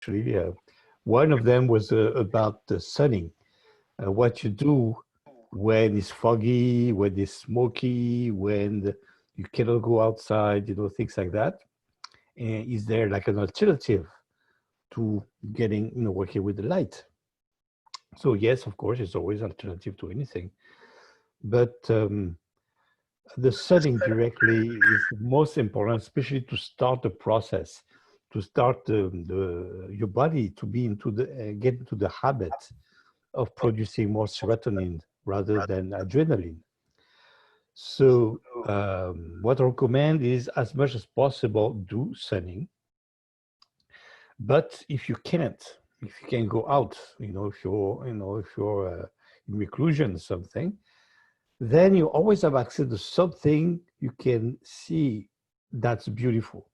actually. One of them was about the sunning. What you do when it's foggy, when it's smoky, when you cannot go outside, things like that. And is there like an alternative to getting, working with the light? So yes, of course, it's always alternative to anything. But the sunning directly is the most important, especially to start the process, to start your body to be into get into the habit of producing more serotonin rather than adrenaline. So what I recommend is, as much as possible, do sunning. But if you can't, if you can go out, if you're in reclusion or something, then you always have access to something you can see that's beautiful.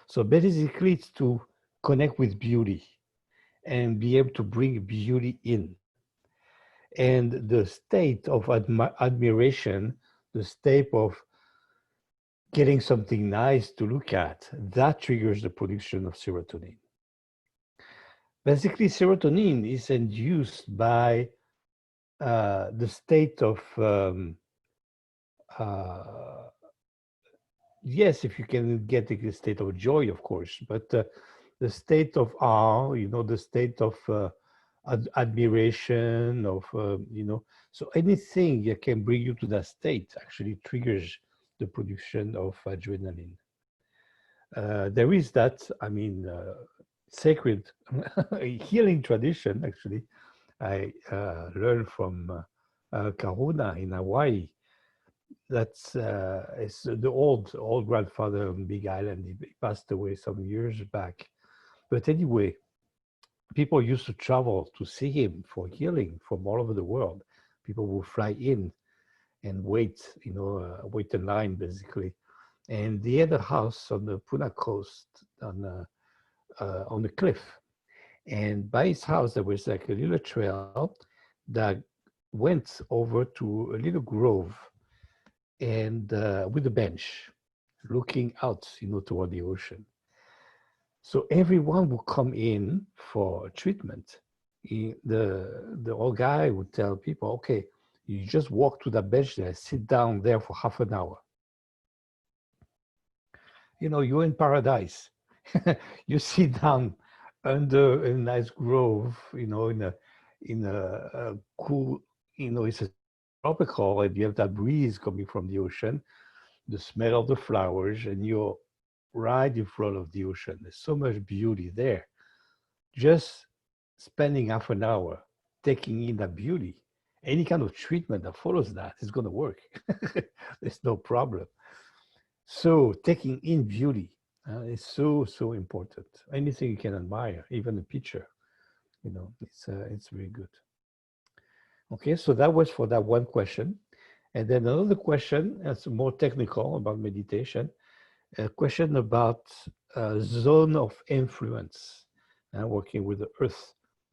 So basically, it's to connect with beauty and be able to bring beauty in. And the state of admiration, the state of getting something nice to look at, that triggers the production of serotonin. Basically, serotonin is induced by the state of, yes, if you can get a state of joy, of course, but the state of awe, the state of admiration, of, so anything that can bring you to that state actually triggers the production of adrenaline. There is that, sacred healing tradition, actually, I learned from Kahuna in Hawaii. That's it's the old grandfather on Big Island. He passed away some years back. But anyway, people used to travel to see him for healing from all over the world. People would fly in and wait, wait in line basically. And he had a house on the Puna coast on the cliff. And by his house, there was like a little trail that went over to a little grove and with a bench looking out, toward the ocean. So everyone would come in for treatment. The old guy would tell people, okay, you just walk to the bench there, sit down there for half an hour. You're in paradise. You sit down under a nice grove, in a cool, it's a tropical, and you have that breeze coming from the ocean, the smell of the flowers, and you're right in front of the ocean. There's so much beauty there. Just spending half an hour taking in that beauty, any kind of treatment that follows that is going to work. There's no problem. So taking in beauty is so important. Anything you can admire, even a picture, it's very good. Okay, so that was for that one question. And then another question that's more technical about meditation, a question about zone of influence, working with the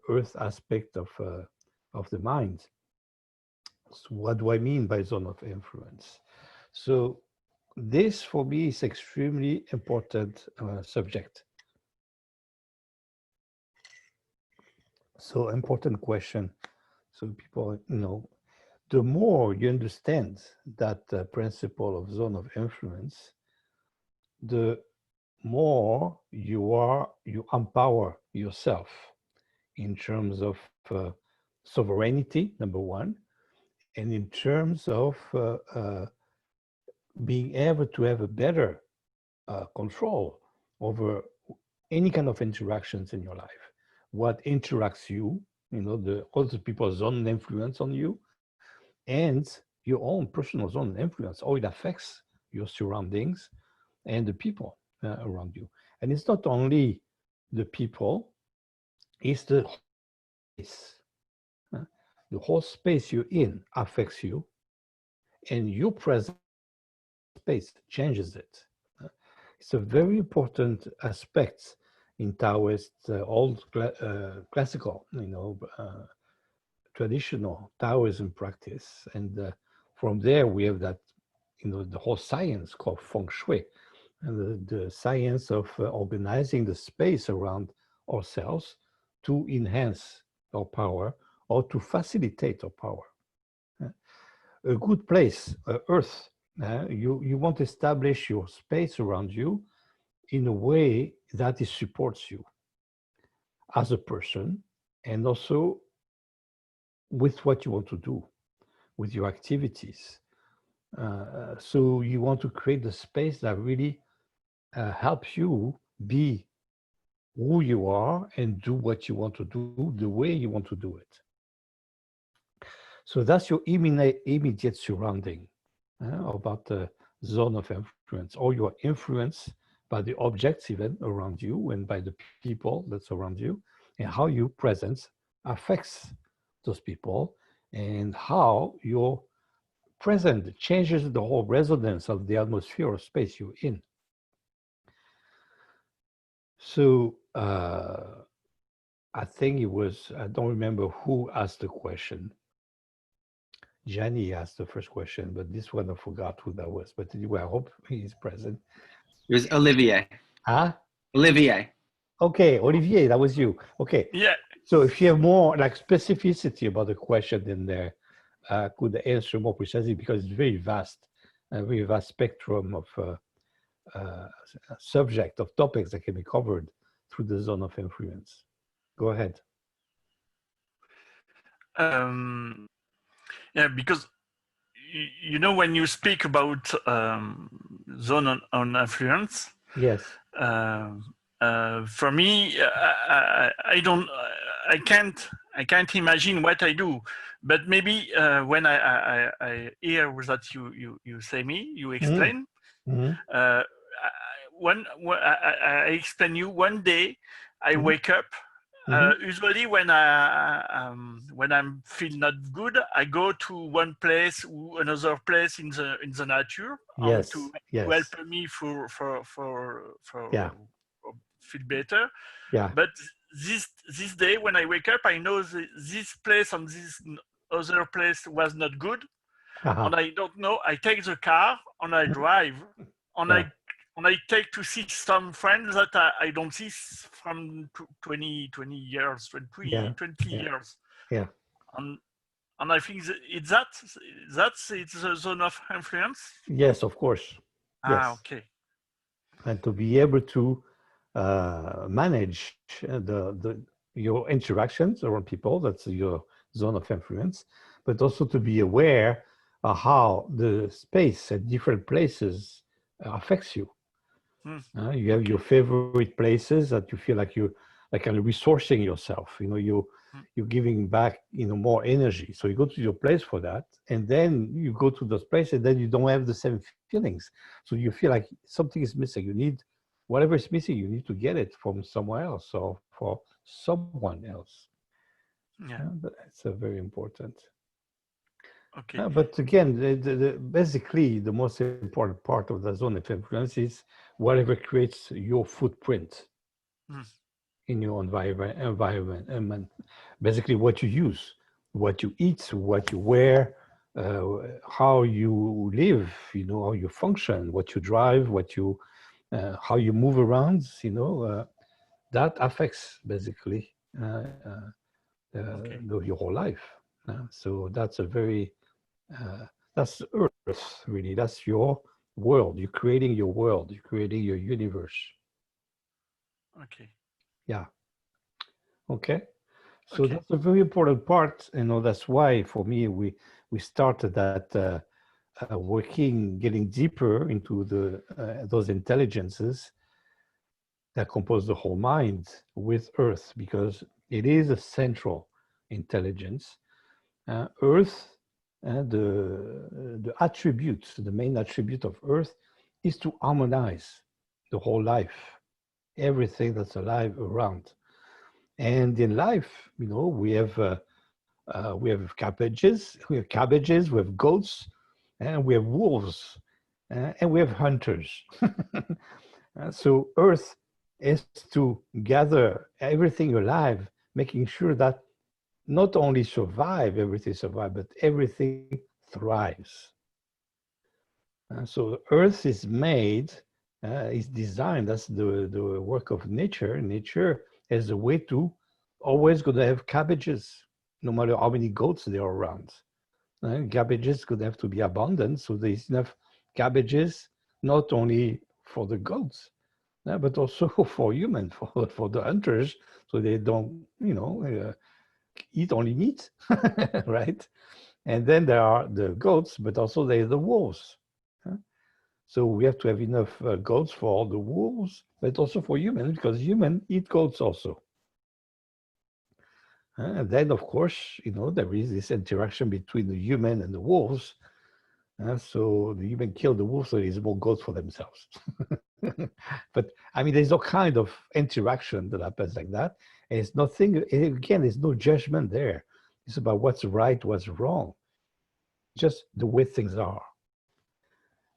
earth aspect of the mind. So what do I mean by zone of influence? So this for me is extremely important subject. So important question. So people, the more you understand that principle of zone of influence, the more you empower yourself in terms of sovereignty, number one, and in terms of being able to have a better control over any kind of interactions in your life. What interacts you, other people's zone influence on you, and your own personal zone influence, how it affects your surroundings and the people around you. And it's not only the people, it's the space. The whole space you're in affects you, and your present space changes it. It's a very important aspect in Taoist, old classical, traditional Taoism practice. And from there, we have that, the whole science called feng shui, and the science of organizing the space around ourselves to enhance our power or to facilitate our power. A good place, Earth, you want to establish your space around you in a way that it supports you as a person and also with what you want to do, with your activities. So you want to create the space that really helps you be who you are and do what you want to do the way you want to do it. So that's your immediate surrounding about the zone of influence, or your influence by the objects even around you and by the people that's around you, and how your presence affects those people, and how your present changes the whole resonance of the atmosphere or space you're in. So I think it was, I don't remember who asked the question. Gianni asked the first question, but this one I forgot who that was. But anyway, I hope he's present. It was Olivier. Huh? Olivier. Okay, Olivier, that was you. Okay. Yeah. So if you have more like specificity about the question, then I could answer more precisely because it's very vast, a very vast spectrum of subject, of topics that can be covered through the zone of influence. Go ahead. Yeah, because you know, when you speak about zone on influence, yes, for me, I can't imagine what I do. But maybe when I hear that you say me, you explain. Mm-hmm. I explain you. One day I Mm-hmm. wake up. Usually when I'm feel not good, I go to one place or another place in the nature, Yes, to yes. help me for Yeah. feel better. Yeah. But this day when I wake up, I know this place and this other place was not good, and I don't know. I take the car and I drive, and Yeah. I take to see some friends that I don't see from 20 years, 20 years. Yeah. And I think it's the zone of influence. Yes, of course. Yes. Okay. And to be able to manage your interactions around people, that's your zone of influence, but also to be aware of how the space at different places affects you. You have your favorite places that you feel like you're like kind of resourcing yourself. You know, you're giving back, more energy. So you go to your place for that, and then you go to those places, and then you don't have the same feelings. So you feel like something is missing. You need whatever is missing. You need to get it from somewhere else or for someone else. Yeah, that's very important. Okay. But again, basically, the most important part of the zone of influence is whatever creates your footprint in your environment. And basically, what you use, what you eat, what you wear, how you live, how you function, what you drive, how you move around, that affects basically your whole life. So that's that's Earth, really. That's your world. You're creating your world. You're creating your universe. Okay. Yeah. Okay. So that's a very important part. That's why for me we started that working, getting deeper into those intelligences that compose the whole mind with Earth, because it is a central intelligence. Earth, the attribute, the main attribute of Earth is to harmonize the whole life, everything that's alive around. And in life, we have cabbages, we have goats, and we have wolves, and we have hunters. So Earth is to gather everything alive, making sure that not only everything survives, but everything thrives. So Earth is made, is designed, that's the work of nature. Nature as a way to always going to have cabbages, no matter how many goats there are around. Cabbages could have to be abundant, so there's enough cabbages not only for the goats, but also for humans, for the hunters, so they don't, eat only meat, right? And then there are the goats, but also there's the wolves. So we have to have enough goats for all the wolves, but also for humans, because humans eat goats also. And then, of course, there is this interaction between the human and the wolves. So the human kill the wolves, so there's more goats for themselves. But I mean, there's all kind of interaction that happens like that. And it's nothing, again, there's no judgment there. It's about what's right, what's wrong. Just the way things are.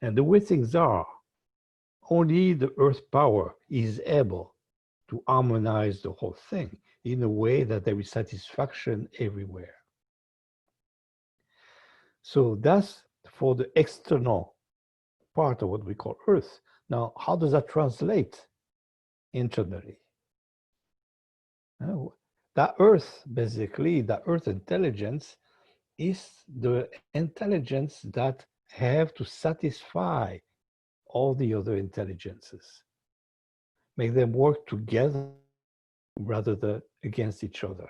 And the way things are, only the earth power is able to harmonize the whole thing in a way that there is satisfaction everywhere. So that's for the external part of what we call earth. Now, how does that translate internally? That earth, basically, that earth intelligence is the intelligence that have to satisfy all the other intelligences, make them work together rather than against each other.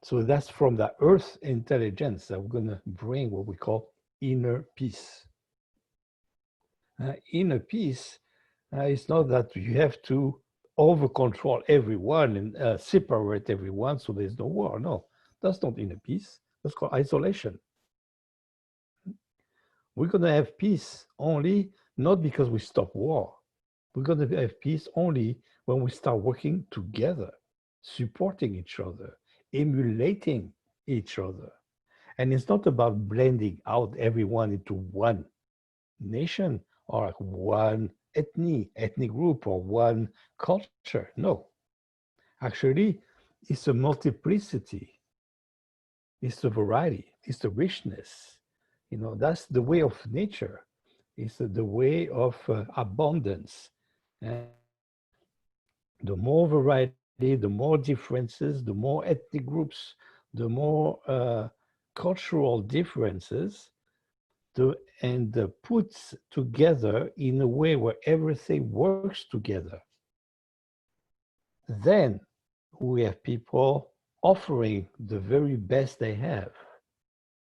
So that's from the earth intelligence that we're going to bring what we call inner peace. Inner peace is not that you have to over control everyone and separate everyone so there's no war. No, that's not inner peace. That's called isolation. We're going to have peace only not because we stop war. We're going to have peace only when we start working together, supporting each other, emulating each other. And it's not about blending out everyone into one nation or one ethnic group or one culture. No. Actually, it's a multiplicity. It's the variety. It's the richness. That's the way of nature. It's the way of abundance. And the more variety, the more differences, the more ethnic groups, the more cultural differences, and put together in a way where everything works together. Then we have people offering the very best they have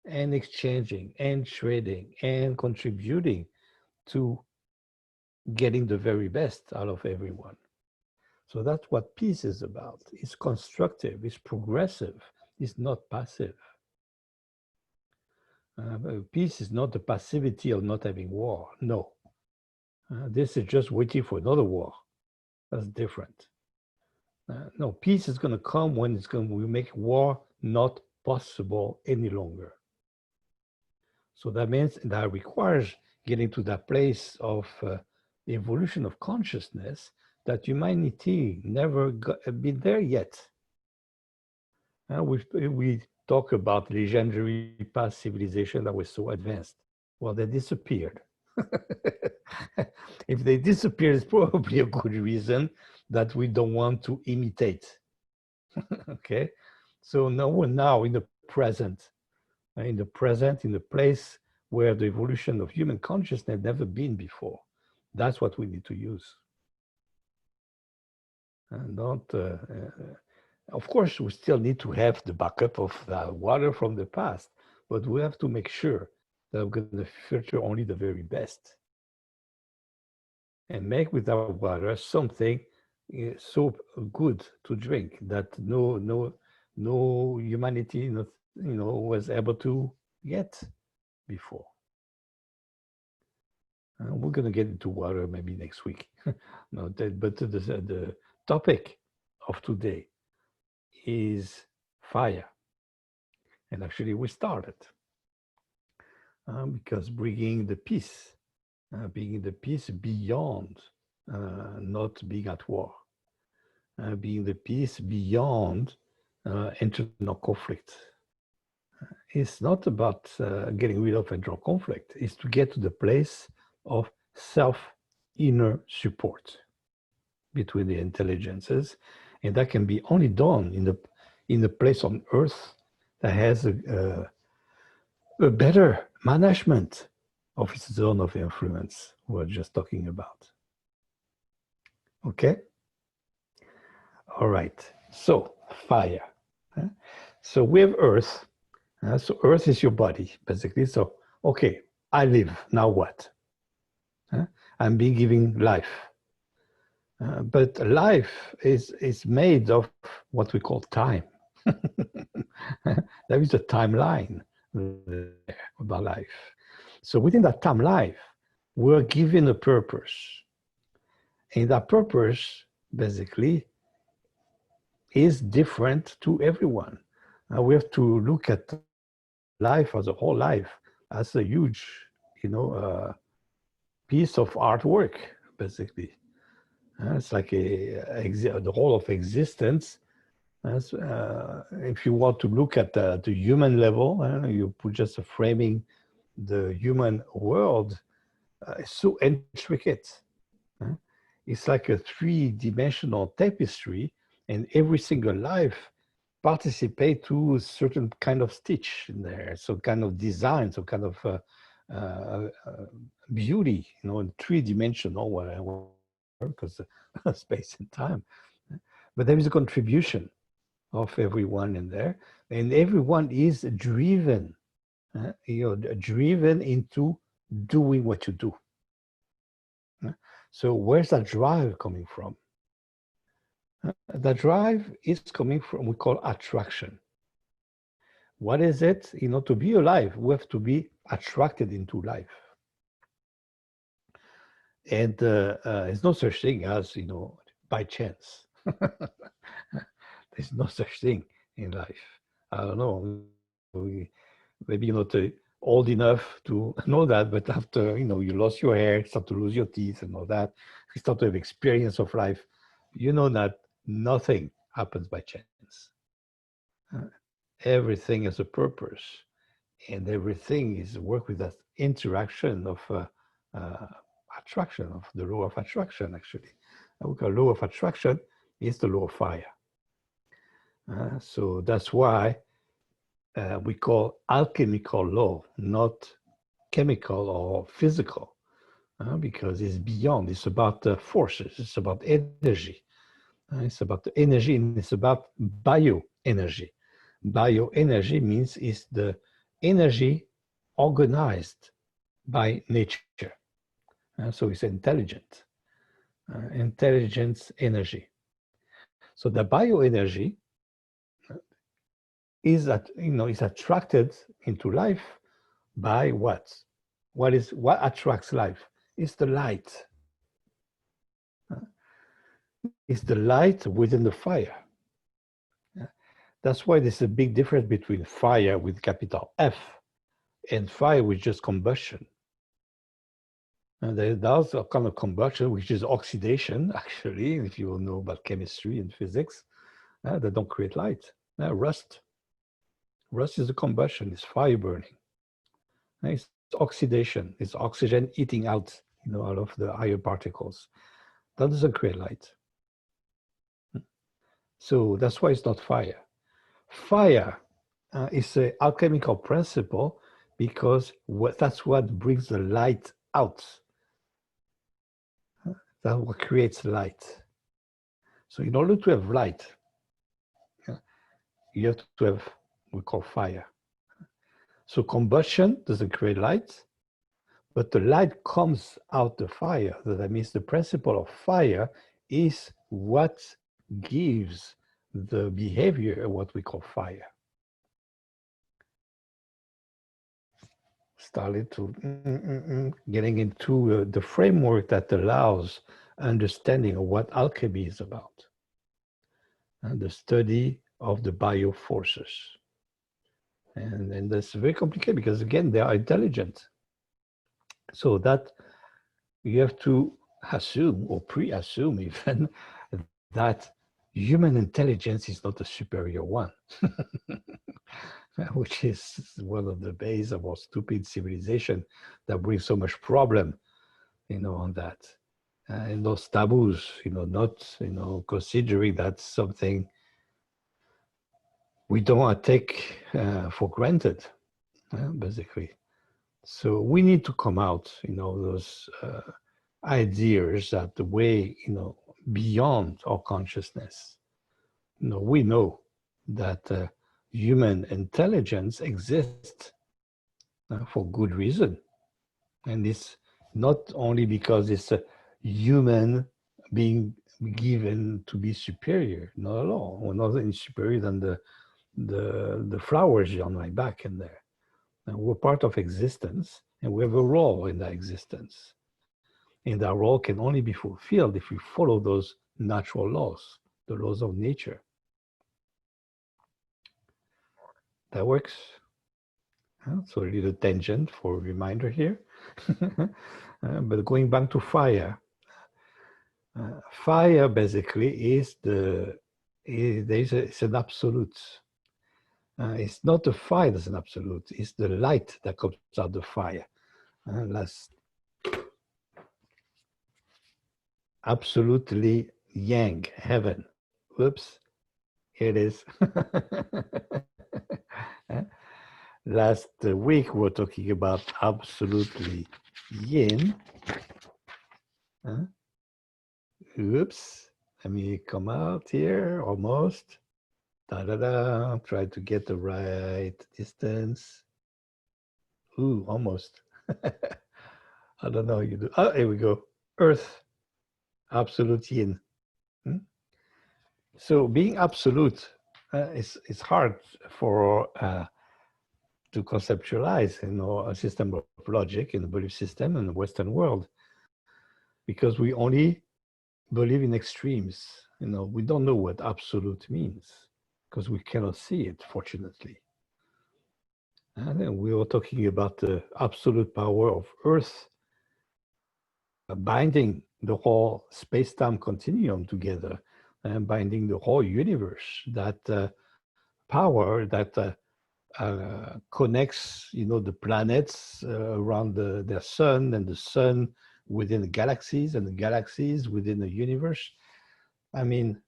and exchanging and trading and contributing to getting the very best out of everyone. So that's what peace is about. It's constructive, it's progressive, it's not passive. Peace is not the passivity of not having war. No. This is just waiting for another war. That's different. No, peace is going to come when we make war not possible any longer. So that means that requires getting to that place of the evolution of consciousness that humanity never been there yet. We talk about legendary past civilization that was so advanced. Well, they disappeared. If they disappear, it's probably a good reason that we don't want to imitate. Okay, so now we're now in the present, in the place where the evolution of human consciousness had never been before. That's what we need to use. And of course, we still need to have the backup of the water from the past, but we have to make sure that we're going to filter only the very best and make with our water something so good to drink that no humanity was able to get before. We're going to get into water maybe next week. No, but the topic of today is fire. And actually we started because bringing the peace beyond not being at war, being the peace beyond internal conflict. It's not about getting rid of internal conflict. It's to get to the place of self-inner support between the intelligences And that can be only done in the place on Earth that has a better management of its zone of influence we're just talking about. Okay? All right. So, fire. So we have Earth. So Earth is your body, basically. So, okay, I live. Now what? I'm being given life. But life is made of what we call time. There is a timeline about life. So within that timeline, we're given a purpose. And that purpose, basically, is different to everyone. We have to look at life as a whole life as a huge, piece of artwork, basically. It's like the whole of existence. If you want to look at the human level, you put just a framing the human world. It's so intricate. It's like a three-dimensional tapestry, and every single life participate to a certain kind of stitch in there, some kind of design, some kind of beauty, in three-dimensional, because space and time. But there is a contribution of everyone in there, and everyone is driven, driven into doing what you do. So where's that drive coming from? The drive is coming from, we call attraction. What is it? To be alive, we have to be attracted into life. And there's no such thing as, by chance. There's no such thing in life. I don't know. Maybe you're not old enough to know that, but after, you lost your hair, start to lose your teeth and all that, you start to have experience of life, you know that nothing happens by chance. Everything has a purpose, and everything is work with that interaction of attraction, of the law of attraction, actually. The law of attraction is the law of fire. So that's why we call alchemical law, not chemical or physical, because it's beyond. It's about forces. It's about energy. It's about the energy, and it's about bioenergy. Bioenergy means it's the energy organized by nature. So it's intelligent, intelligence energy. So the bioenergy is attracted into life by what? What attracts life? It's the light. It's the light within the fire. That's why there's a big difference between fire with capital F and fire with just combustion. And there's a kind of combustion, which is oxidation, actually, if you know about chemistry and physics, that don't create light. Rust. Rust is a combustion, it's fire burning. It's oxidation, it's oxygen eating out, out of the higher particles. That doesn't create light. So that's why it's not fire. Fire is an alchemical principle because that's what brings the light out. That's what creates light. So in order to have light, you have to have what we call fire. So combustion doesn't create light, but the light comes out the fire. That means the principle of fire is what gives the behavior of what we call fire. Started to getting into the framework that allows understanding of what alchemy is about, and the study of the bioforces. And that's very complicated because, again, they are intelligent. So that you have to assume or pre-assume even that human intelligence is not a superior one, which is one of the base of our stupid civilization that brings so much problem, on that. and those taboos, not, considering that something we don't want to take for granted, basically. So we need to come out, those ideas that the way, beyond our consciousness. We know that human intelligence exists for good reason. And it's not only because it's a human being given to be superior, not at all. We're not any superior than the flowers on my back in there. And we're part of existence, and we have a role in that existence. And that role can only be fulfilled if we follow those natural laws, the laws of nature. That works. So a little tangent for a reminder here. But going back to fire, fire basically is it's an absolute. It's not the fire that's an absolute, it's the light that comes out of the fire. Absolutely yang, heaven. Whoops, here it is. Last week we were talking about absolutely yin. Oops, let me come out here, almost. Da-da-da, try to get the right distance. Ooh, almost. I don't know, you do. Oh, here we go. Earth, absolute yin. So being absolute is hard for to conceptualize a system of logic in the belief system in the Western world, because we only believe in extremes. We don't know what absolute means because we cannot see it, fortunately. And then we were talking about the absolute power of Earth binding the whole space-time continuum together and binding the whole universe. That power that connects, the planets around their sun, and the sun within the galaxies, and the galaxies within the universe. I mean,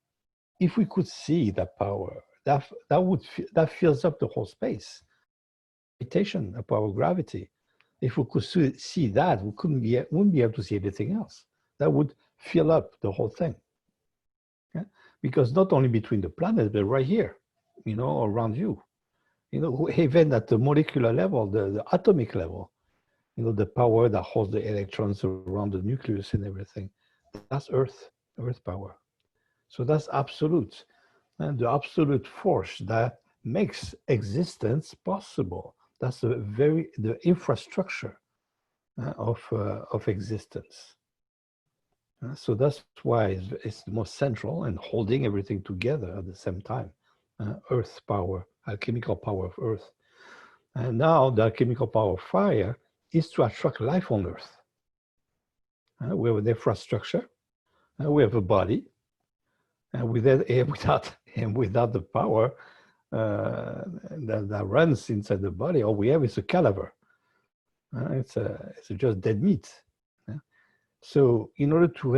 if we could see that power, that fills up the whole space. Gravitation, the power of gravity. If we could see that, we wouldn't be able to see anything else. That would fill up the whole thing. Yeah? Because not only between the planets, but right here, around you. Even at the molecular level, the atomic level, the power that holds the electrons around the nucleus and everything. That's Earth power. So that's absolute. And the absolute force that makes existence possible. That's the infrastructure of existence. So that's why it's the most central and holding everything together at the same time. Earth power, alchemical power of Earth. And now the alchemical power of fire is to attract life on Earth. We have an infrastructure, we have a body, and without the power that runs inside the body, all we have is a cadaver. It's just dead meat. So in order to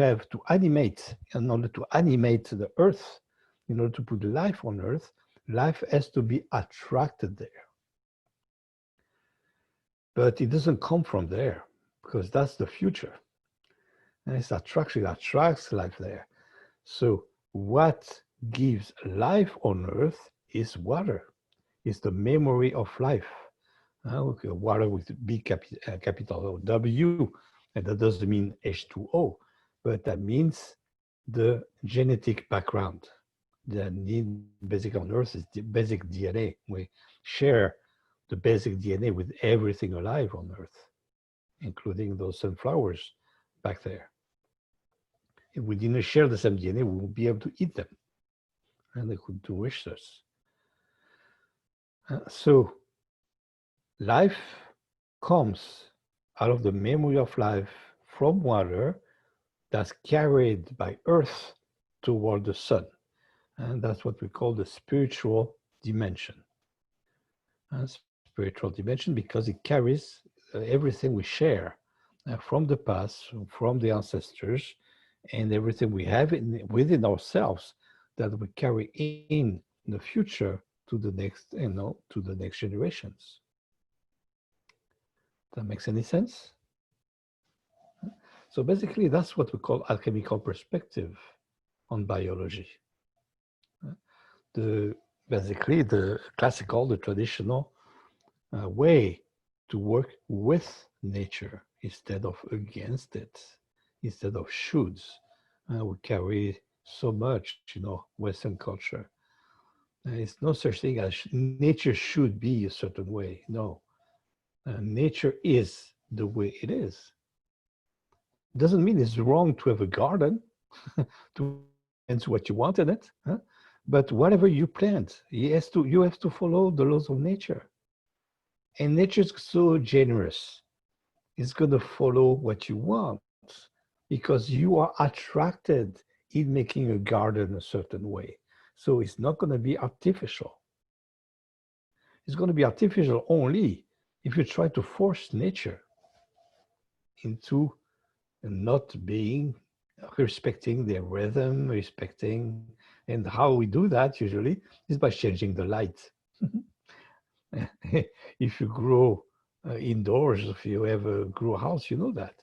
animate the Earth, in order to put life on Earth, life has to be attracted there. But it doesn't come from there, because that's the future. And it's attraction, it attracts life there. So what gives life on Earth is water. It's the memory of life. Okay, water with big capital W, and that doesn't mean H2O, but that means the genetic background. The need basic on Earth is the basic DNA. We share the basic DNA with everything alive on Earth, including those sunflowers back there. If we didn't share the same DNA, we wouldn't be able to eat them, and they could wish us. So life comes out of the memory of life from water that's carried by Earth toward the sun. And that's what we call the spiritual dimension. Spiritual dimension because it carries everything we share from the past, from the ancestors, and everything we have within ourselves that we carry in the future to the next, to the next generations. That makes any sense? So basically, that's what we call alchemical perspective on biology. Basically, the classical, the traditional way to work with nature instead of against it, instead of shoulds. We carry so much, Western culture. It's no such thing as nature should be a certain way. No, nature is the way it is. Doesn't mean it's wrong to have a garden, to plant what you want in it. Huh? But whatever you plant, you have to follow the laws of nature. And nature's so generous. It's going to follow what you want because you are attracted in making a garden a certain way. So it's not going to be artificial. It's going to be artificial only if you try to force nature into not respecting their rhythm, and how we do that usually is by changing the light. If you grow indoors, if you have a grow house, you know that.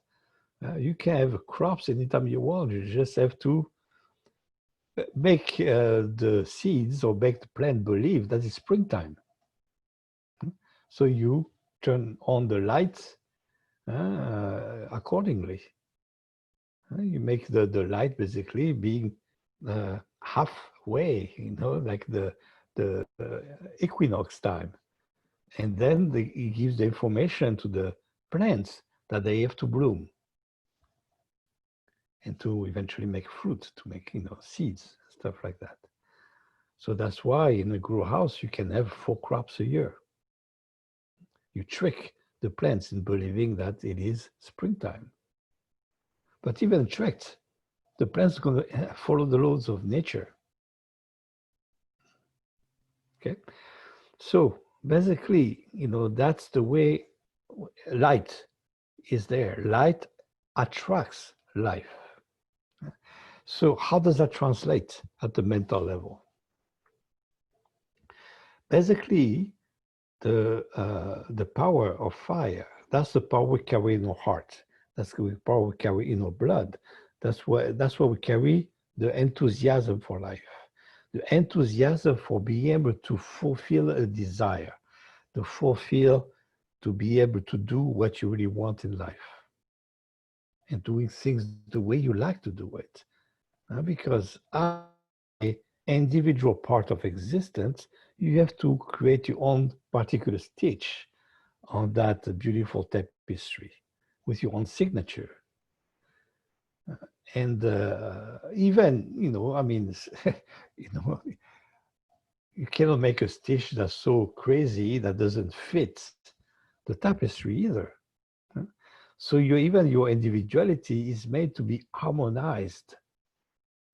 You can have crops anytime you want. You just have to make the seeds or make the plant believe that it's springtime. So you turn on the lights accordingly. You make the light basically being halfway, like the equinox time. And then it gives the information to the plants that they have to bloom and to eventually make fruit, to make seeds, stuff like that. So that's why in a grow house you can have 4 crops a year. You trick the plants in believing that it is springtime. But even tricked, the plants are going to follow the laws of nature. Okay, so basically, that's the way light is there. Light attracts life. So how does that translate at the mental level? Basically, the power of fire, that's the power we carry in our heart. That's the power we carry in our blood. That's why we carry the enthusiasm for life. The enthusiasm for being able to fulfill a desire, to be able to do what you really want in life. And doing things the way you like to do it. Because as an individual part of existence, you have to create your own particular stitch on that beautiful tapestry with your own signature. And even, you cannot make a stitch that's so crazy that doesn't fit the tapestry either. So even your individuality is made to be harmonized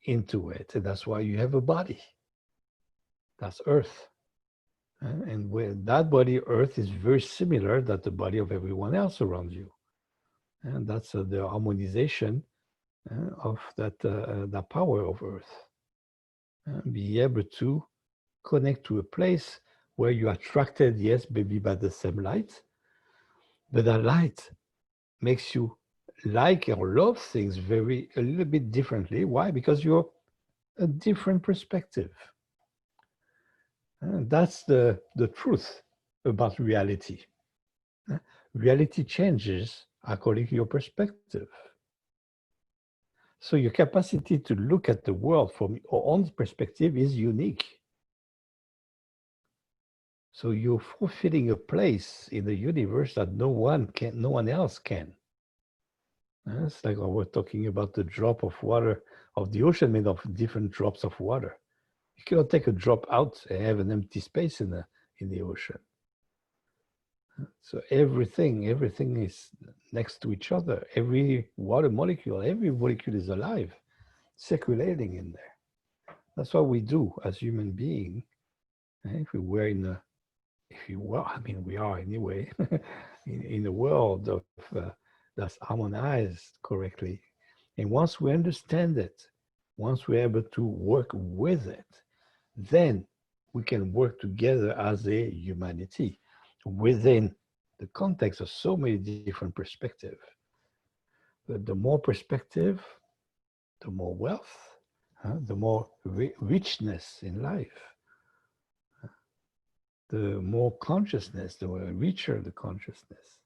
into it. And that's why you have a body. That's Earth. And when that body, Earth, is very similar to the body of everyone else around you. And that's the harmonization of that power of Earth. Be able to connect to a place where you're attracted, yes, maybe by the same light, but that light makes you like or love things a little bit differently. Why? Because you're a different perspective. And that's the truth about reality. Reality changes according to your perspective. So your capacity to look at the world from your own perspective is unique. So you're fulfilling a place in the universe that no one else can. It's like when we're talking about the drop of water of the ocean made of different drops of water. You cannot take a drop out and have an empty space in the ocean. So everything is next to each other. Every water molecule, every molecule is alive, circulating in there. That's what we do as human beings. If we were we are anyway, in a world of that's harmonized correctly, And once we understand it, once we're able to work with it, then we can work together as a humanity within the context of so many different perspectives. But the more perspective, the more wealth, the more richness in life, the more consciousness, the more richer the consciousness.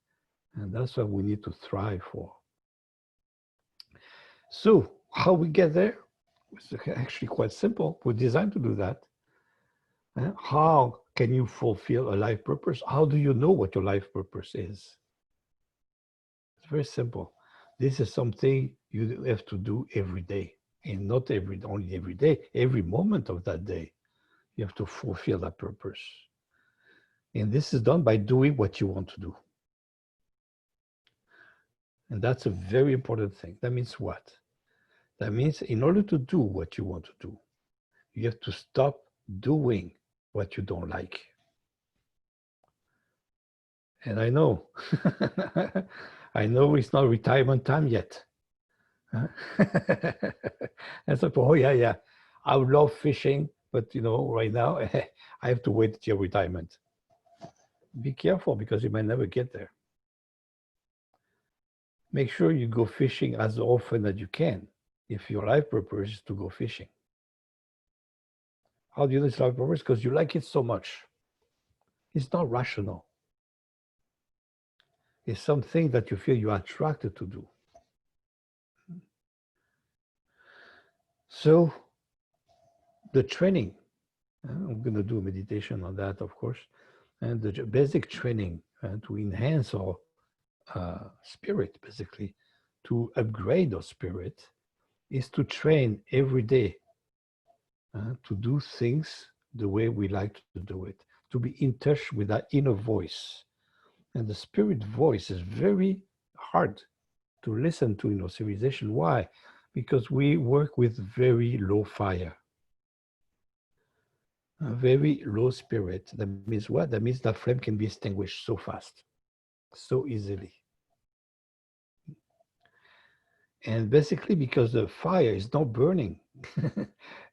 And that's what we need to thrive for. So how we get there? It's actually quite simple. We're designed to do that. How can you fulfill a life purpose? How do you know what your life purpose is? It's very simple. This is something you have to do every day. And not only every day, every moment of that day, you have to fulfill that purpose. And this is done by doing what you want to do. And that's a very important thing. That means what? That means in order to do what you want to do, you have to stop doing what you don't like. And I know, I know it's not retirement time yet. And so, oh yeah, I would love fishing, but right now I have to wait till retirement. Be careful because you might never get there. Make sure you go fishing as often as you can if your life purpose is to go fishing. How do you know it's life purpose? Because you like it so much. It's not rational. It's something that you feel you're attracted to do. So the training, I'm going to do a meditation on that, of course, and the basic training to enhance our spirit, basically, to upgrade our spirit, is to train every day to do things the way we like to do it, to be in touch with that inner voice. And the spirit voice is very hard to listen to in our civilization. Why? Because we work with very low fire. A very low spirit. That means what? That means that flame can be extinguished so fast, so easily. And basically because the fire is not burning.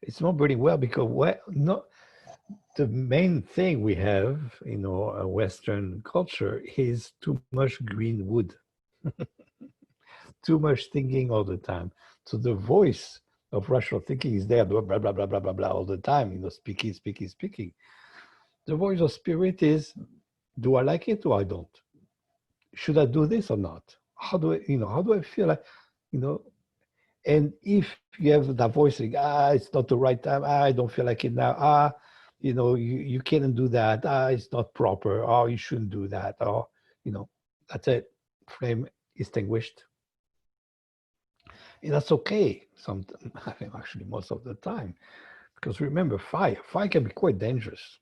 It's not burning well because the main thing we have in our Western culture is too much green wood. Too much thinking all the time. So the voice of rational thinking is there, blah, blah, blah, blah, blah, blah, all the time, speaking. The voice of spirit is, do I like it or I don't? Should I do this or not? How do I feel like, and if you have that voice saying, it's not the right time, I don't feel like it now, you can't do that, it's not proper, you shouldn't do that, or, that's it, flame extinguished. And that's okay, actually most of the time, because remember, fire can be quite dangerous.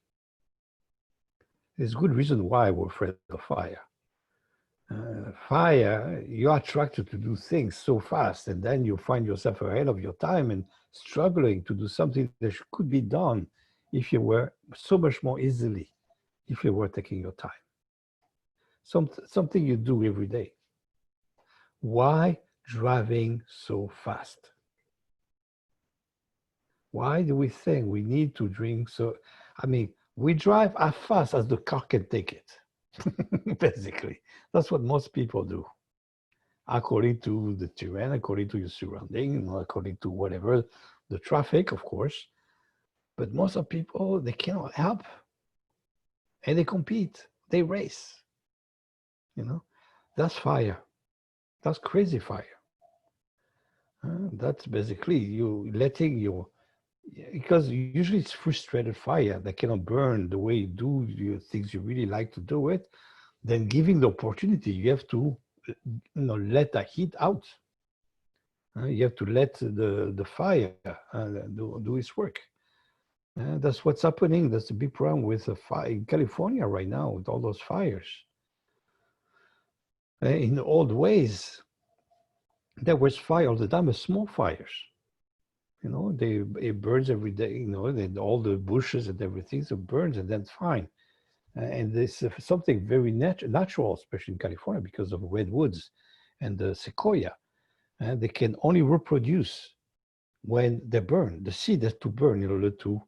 There's good reason why we're afraid of fire. Fire, you're attracted to do things so fast, and then you find yourself ahead of your time and struggling to do something that could be done if you were so much more easily, if you were taking your time. Something you do every day. Why driving so fast? Why do we think we need to drink so? We drive as fast as the car can take it. Basically, that's what most people do. According to the terrain, according to your surrounding, according to whatever, the traffic, of course. But most of people, they cannot help. And they compete, they race. That's fire. That's crazy fire. That's basically you letting because usually it's frustrated fire that cannot burn the way you do your things you really like to do it. Then giving the opportunity, you have to let the heat out. You have to let the fire do its work. That's what's happening. That's the big problem with the fire in California right now, with all those fires. In the old ways, there was fire all the time, but small fires. It burns every day, all the bushes and everything, so it burns and then it's fine. And this is something very natural, especially in California, because of redwoods and the sequoia. and they can only reproduce when they burn. The seed has to burn in order to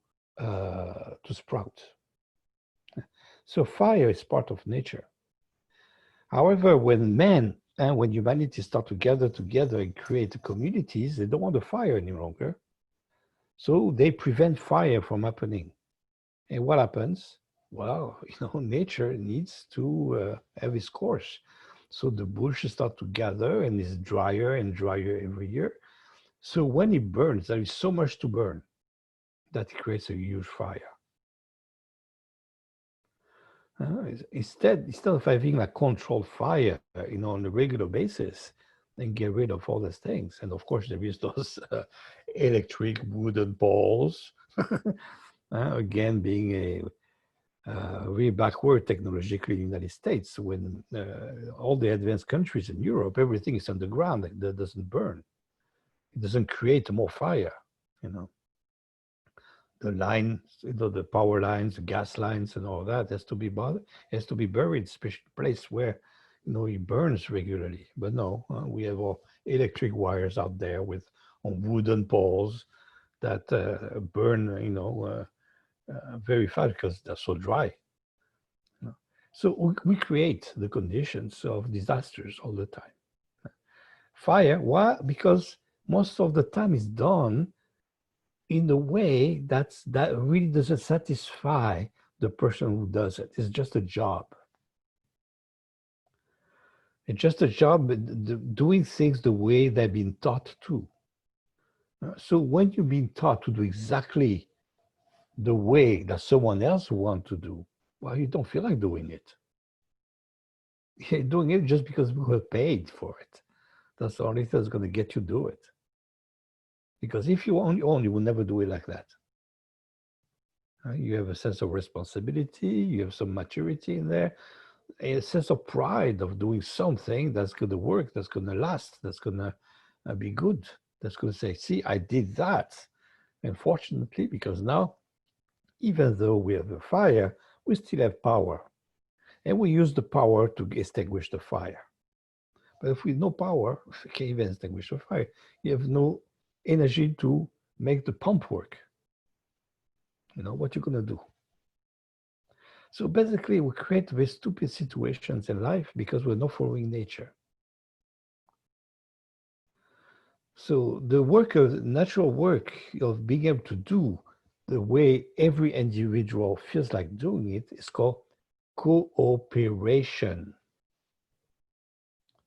sprout. So fire is part of nature. However, when men and when humanity start to gather together and create communities, they don't want the fire any longer. So they prevent fire from happening. And what happens? Well, nature needs to have its course. So the bushes start to gather and it's drier and drier every year. So when it burns, there is so much to burn that it creates a huge fire. Instead of having a controlled fire, on a regular basis, and get rid of all these things. And of course, there is those electric wooden balls, again, being a really backward technologically in the United States, when all the advanced countries in Europe, everything is underground, that doesn't burn. It doesn't create more fire, The lines, the power lines, the gas lines, and all that has to be buried, especially a place where, it burns regularly. But no, we have all electric wires out there on wooden poles that burn, very fast because they're so dry. So we create the conditions of disasters all the time. Fire, why? Because most of the time it's done in a way that really doesn't satisfy the person who does it. It's just a job. It's just a job doing things the way they've been taught to. So when you've been taught to do exactly the way that someone else wants to do, well, you don't feel like doing it. You're doing it just because we were paid for it. That's the only thing that's going to get you to do it. Because if you own, you will never do it like that. You have a sense of responsibility, you have some maturity in there, a sense of pride of doing something that's going to work, that's going to last, that's going to be good, that's going to say, see, I did that. And fortunately, because now, even though we have a fire, we still have power. And we use the power to extinguish the fire. But if we have no power, we can't even extinguish the fire. You have no energy to make the pump work. What you're going to do? So basically, we create these stupid situations in life because we're not following nature. So the natural work of being able to do the way every individual feels like doing it is called cooperation.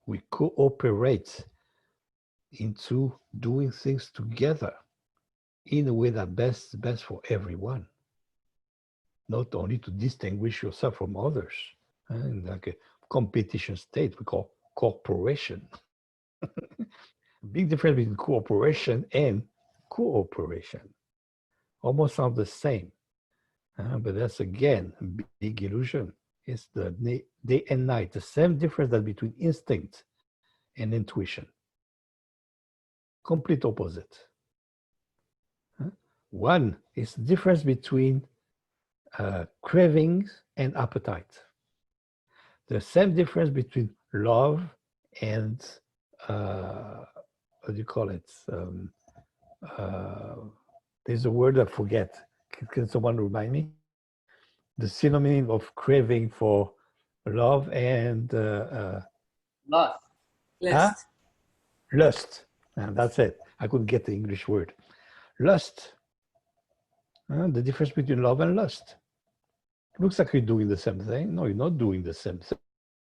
We cooperate into doing things together in a way that best for everyone. Not only to distinguish yourself from others. And like a competition state, we call cooperation. Big difference between cooperation and cooperation. Almost sound the same. But that's, again, a big illusion. It's the day and night, the same difference that between instinct and intuition. Complete opposite. One is the difference between cravings and appetite. The same difference between love and what do you call it? There's a word I forget. Can someone remind me? The synonym of craving for love and Lust. Lust. Lust. And that's it. I couldn't get the English word. Lust. The difference between love and lust. Looks like you're doing the same thing. No, you're not doing the same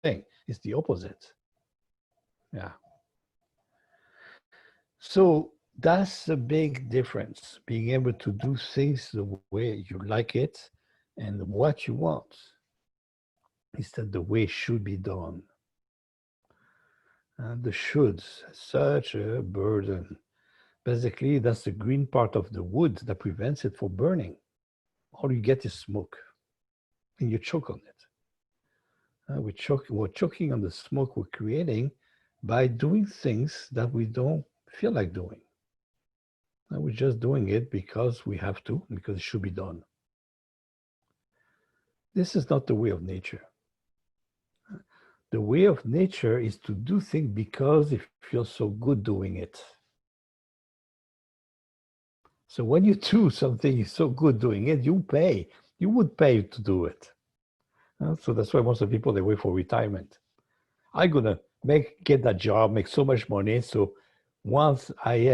thing. It's the opposite. Yeah. So that's a big difference, being able to do things the way you like it and what you want, instead the way it should be done. And the shoulds, such a burden. Basically, that's the green part of the wood that prevents it from burning. All you get is smoke, and you choke on it. We're choking on the smoke we're creating by doing things that we don't feel like doing. And we're just doing it because we have to, because it should be done. This is not the way of nature. The way of nature is to do things because it feels so good doing it. So when you do something so good doing it, you pay. You would pay to do it. So that's why most of the people, they wait for retirement. I'm gonna get that job, make so much money. So once I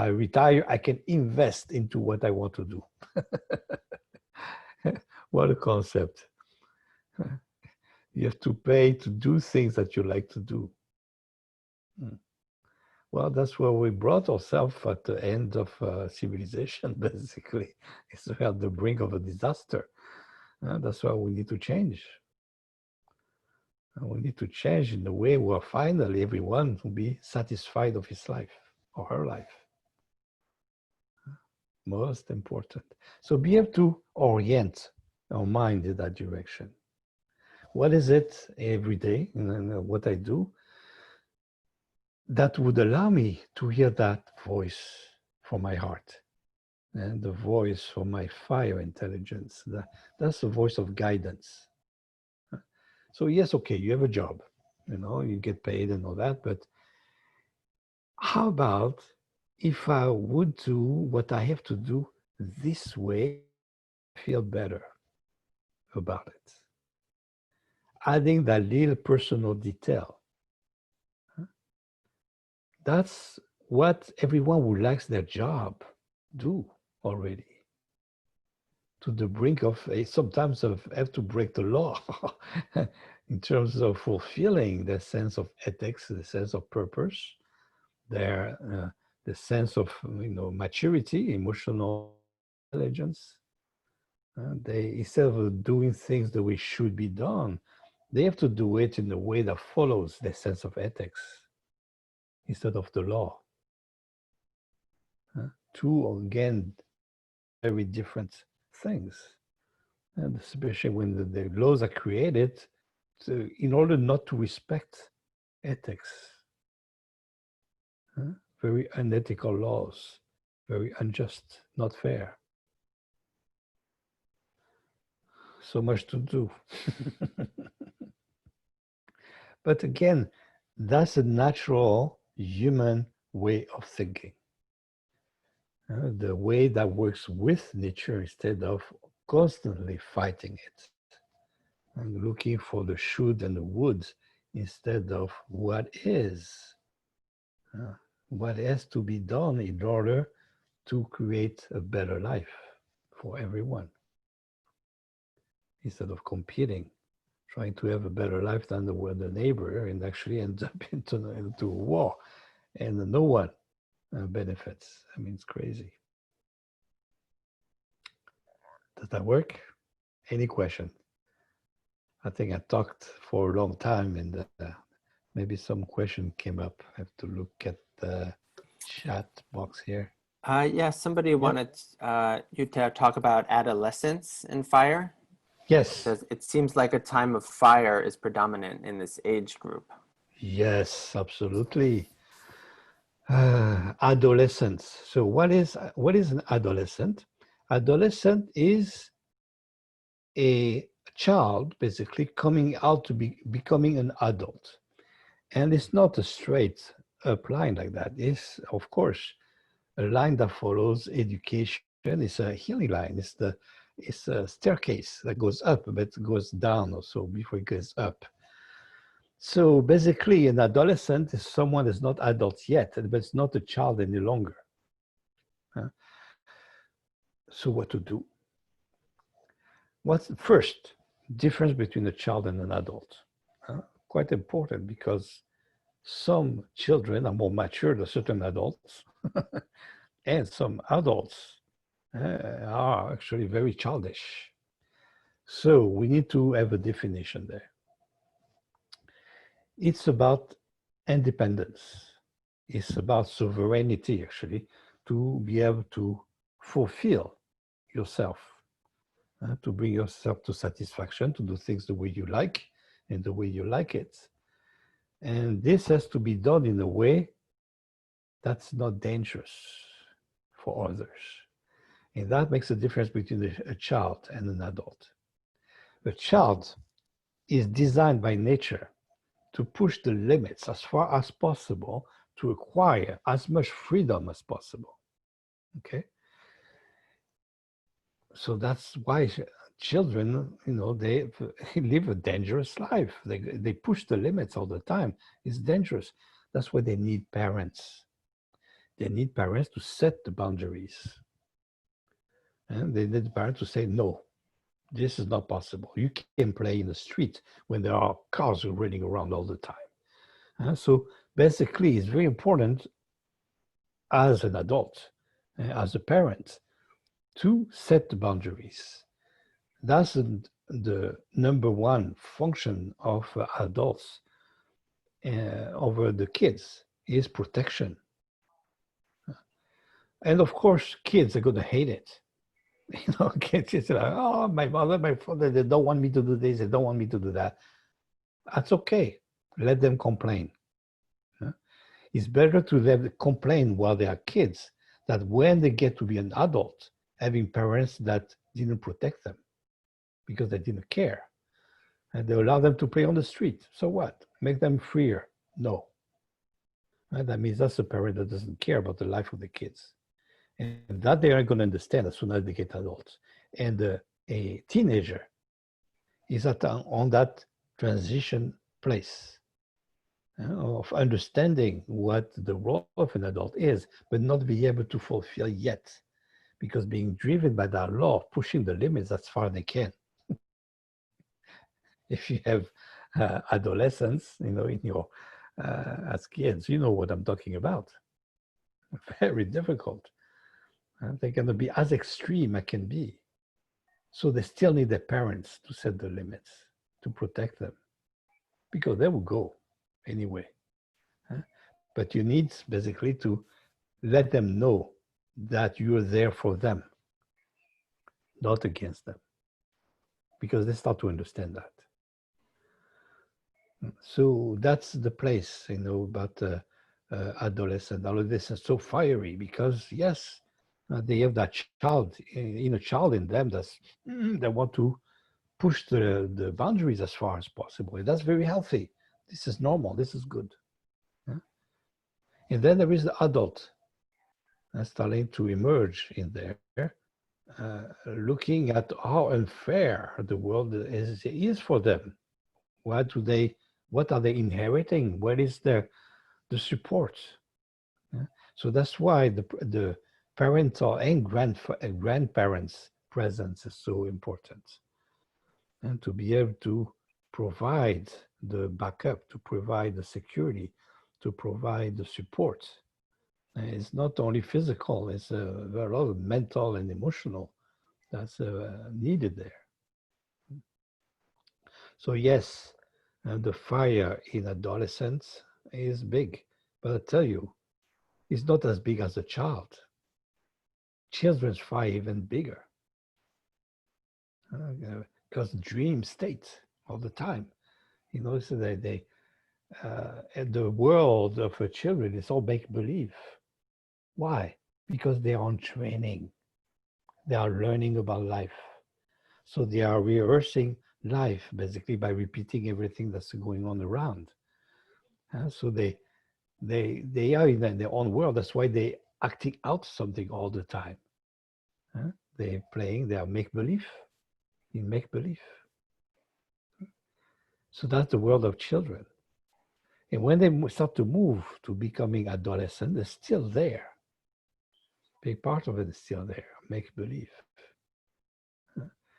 retire, I can invest into what I want to do. What a concept. You have to pay to do things that you like to do. Well, that's where we brought ourselves at the end of civilization, basically. It's at the brink of a disaster. That's why we need to change. We need to change in the way where finally everyone will be satisfied of his life or her life. Most important. So be able to orient our mind in that direction. What is it every day, and what I do, that would allow me to hear that voice from my heart and the voice from my fire intelligence. That's the voice of guidance. So yes, okay, you have a job, you get paid and all that, but how about if I would do what I have to do this way, feel better about it? Adding that little personal detail. That's what everyone who likes their job do already. To the brink of sometimes have to break the law in terms of fulfilling the sense of ethics, the sense of purpose, the sense of maturity, emotional intelligence. They, instead of doing things the way it should be done, they have to do it in a way that follows the sense of ethics instead of the law. Two, again, very different things. And especially when the laws are created in order not to respect ethics. Very unethical laws, very unjust, not fair. So much to do. But again, that's a natural human way of thinking. The way that works with nature instead of constantly fighting it and looking for the should and the would instead of what is. What has to be done in order to create a better life for everyone. Instead of competing, trying to have a better life than the neighbor, and actually ends up into a war, and no one benefits. I mean, it's crazy. Does that work? Any question? I think I talked for a long time, and maybe some question came up. I have to look at the chat box here. Yeah, somebody wanted you to talk about adolescence and fire. Yes. It seems like a time of fire is predominant in this age group. Yes, absolutely. Adolescence. So what is an adolescent? Adolescent is a child basically coming out to becoming an adult. And it's not a straight up line like that. It's, of course, a line that follows education. It's a healing line. It's a staircase that goes up, but goes down also before it goes up. So basically, an adolescent is someone that's not adult yet, but it's not a child any longer. So what to do? What's the first difference between a child and an adult? Quite important, because some children are more mature than certain adults, and some adults are actually very childish. So we need to have a definition there. It's about independence. It's about sovereignty, actually, to be able to fulfill yourself, to bring yourself to satisfaction, to do things the way you like and the way you like it. And this has to be done in a way that's not dangerous for others. And that makes a difference between a child and an adult. A child is designed by nature to push the limits as far as possible to acquire as much freedom as possible. Okay? So that's why children, they live a dangerous life. They push the limits all the time. It's dangerous. That's why they need parents. They need parents to set the boundaries. And they need parents to say, no, this is not possible. You can't play in the street when there are cars running around all the time. So basically, it's very important as an adult, as a parent, to set the boundaries. That's the number one function of adults over the kids is protection. And of course, kids are going to hate it. Kids are like, oh, my mother, my father, they don't want me to do this, they don't want me to do that. That's okay. Let them complain. It's better to let them complain while they are kids than when they get to be an adult, having parents that didn't protect them because they didn't care. And they allow them to play on the street. So what? Make them freer? No. That means that's a parent that doesn't care about the life of the kids. And that they aren't going to understand as soon as they get adults. And a teenager is on that transition place of understanding what the role of an adult is, but not be able to fulfill yet. Because being driven by that law of pushing the limits as far as they can. If you have adolescents, in your as kids, you know what I'm talking about. Very difficult. They're going to be as extreme as can be. So they still need their parents to set the limits, to protect them, because they will go anyway. But you need basically to let them know that you're there for them, not against them, because they start to understand that. So that's the place, about adolescents so fiery because yes, they have that child in them they want to push the boundaries as far as possible. And that's very healthy. This is normal. This is good. And then there is the adult starting to emerge in there, looking at how unfair the world is for them. What are they inheriting? What is the support? So that's why the parental and grandparents' presence is so important. And to be able to provide the backup, to provide the security, to provide the support. It's not only physical, it's a lot of mental and emotional that's needed there. So yes, the fire in adolescence is big, but I tell you, it's not as big as a child. Children's fire even bigger, because dream state all the time. So the world of children is all make-believe. Why? Because they are on training. They are learning about life. So they are rehearsing life basically by repeating everything that's going on around. So they are in their own world. That's why they acting out something all the time. They're playing, they are make-believe, in make-believe. So that's the world of children. And when they start to move to becoming adolescent, they're still there. Big part of it is still there, make-believe.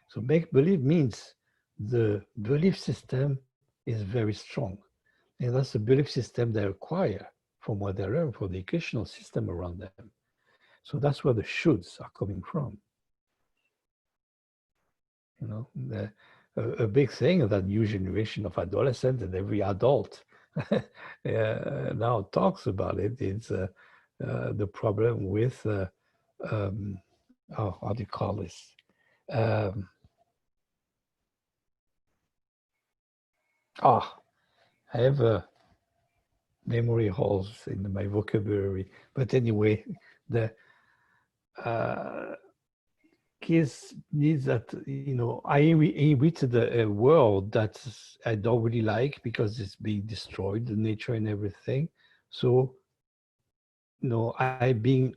So make-believe means the belief system is very strong. And that's the belief system they acquire from what they learn from the educational system around them. So that's where the shoulds are coming from. A big thing that new generation of adolescents and every adult now talks about it. It's the problem with, how do you call this? I have memory holes in my vocabulary. But anyway, the kids need that, you know, I inherited a world that I don't really like because it's being destroyed, the nature and everything. So, you know, I being,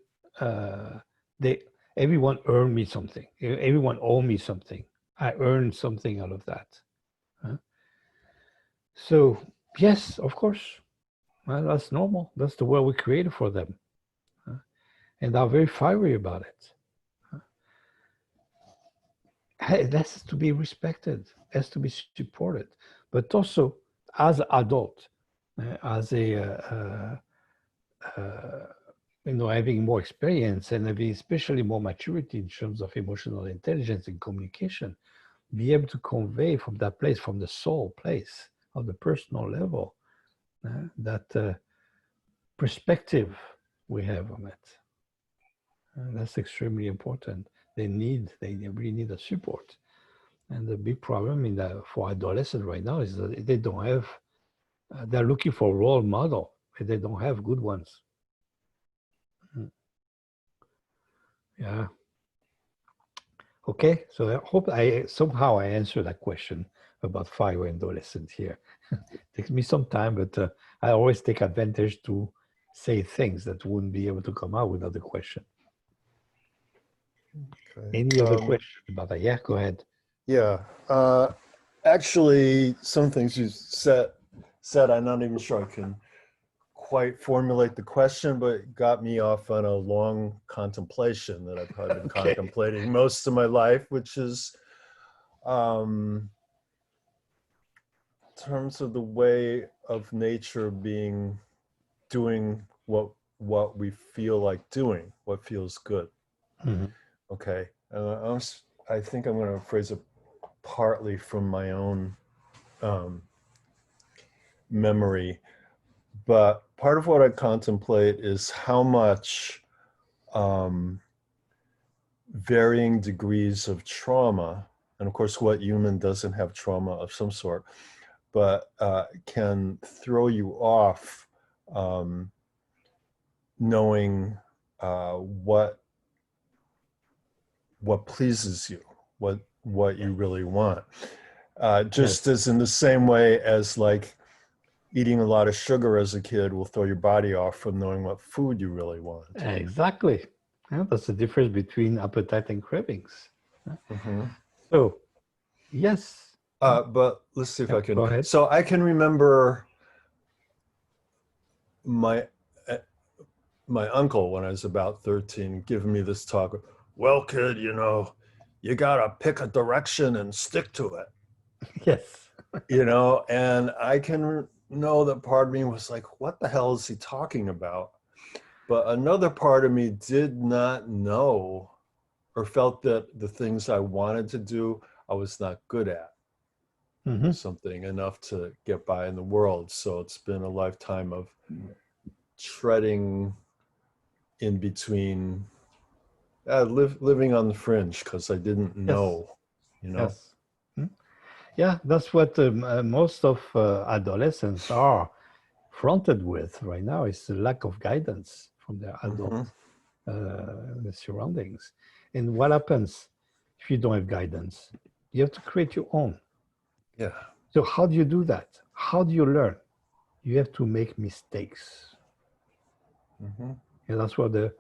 they, everyone earned me something. Everyone owed me something. I earned something out of that. So, yes, of course. Well, that's normal. That's the world we created for them. And they're very fiery about it. It has to be respected, has to be supported. But also, as an adult, as a, you know, having more experience and having especially more maturity in terms of emotional intelligence and communication, be able to convey from that place, from the soul place, of the personal level, that perspective we have on it. That's extremely important. They really need a support. And the big problem for adolescents right now is that they don't have, they're looking for a role model, and they don't have good ones. Yeah. Okay, so I hope somehow I answered that question about fire and adolescents here. Takes me some time, but I always take advantage to say things that wouldn't be able to come out without the question. Okay. Any other question about that? Yeah, go ahead. Yeah. Actually, some things you said, I'm not even sure I can quite formulate the question, but it got me off on a long contemplation that I've probably been Okay. contemplating most of my life, which is in terms of the way of nature doing what we feel like doing, what feels good. Mhm. Okay. I think I'm going to phrase it partly from my own memory, but part of what I contemplate is how much varying degrees of trauma, and of course what human doesn't have trauma of some sort, but can throw you off knowing what pleases you, what you really want. Just as in the same way as like eating a lot of sugar as a kid will throw your body off from knowing what food you really want. Exactly. Yeah, that's the difference between appetite and cravings. Mm-hmm. So, yes. But let's see if I can. Go ahead. So I can remember my uncle when I was about 13 giving me this talk. Well, kid, you know, you gotta pick a direction and stick to it. Yes. You know, and I can know that part of me was like, what the hell is he talking about? But another part of me did not know or felt that the things I wanted to do, I was not good at. Mm-hmm. Something enough to get by in the world. So it's been a lifetime of treading in between, living on the fringe because I didn't know, you know. Yes. Yeah, that's what most of adolescents are fronted with right now, is the lack of guidance from their adult surroundings. And what happens if you don't have guidance? You have to create your own. Yeah. So how do you do that? How do you learn? You have to make mistakes. Mm-hmm. And that's what the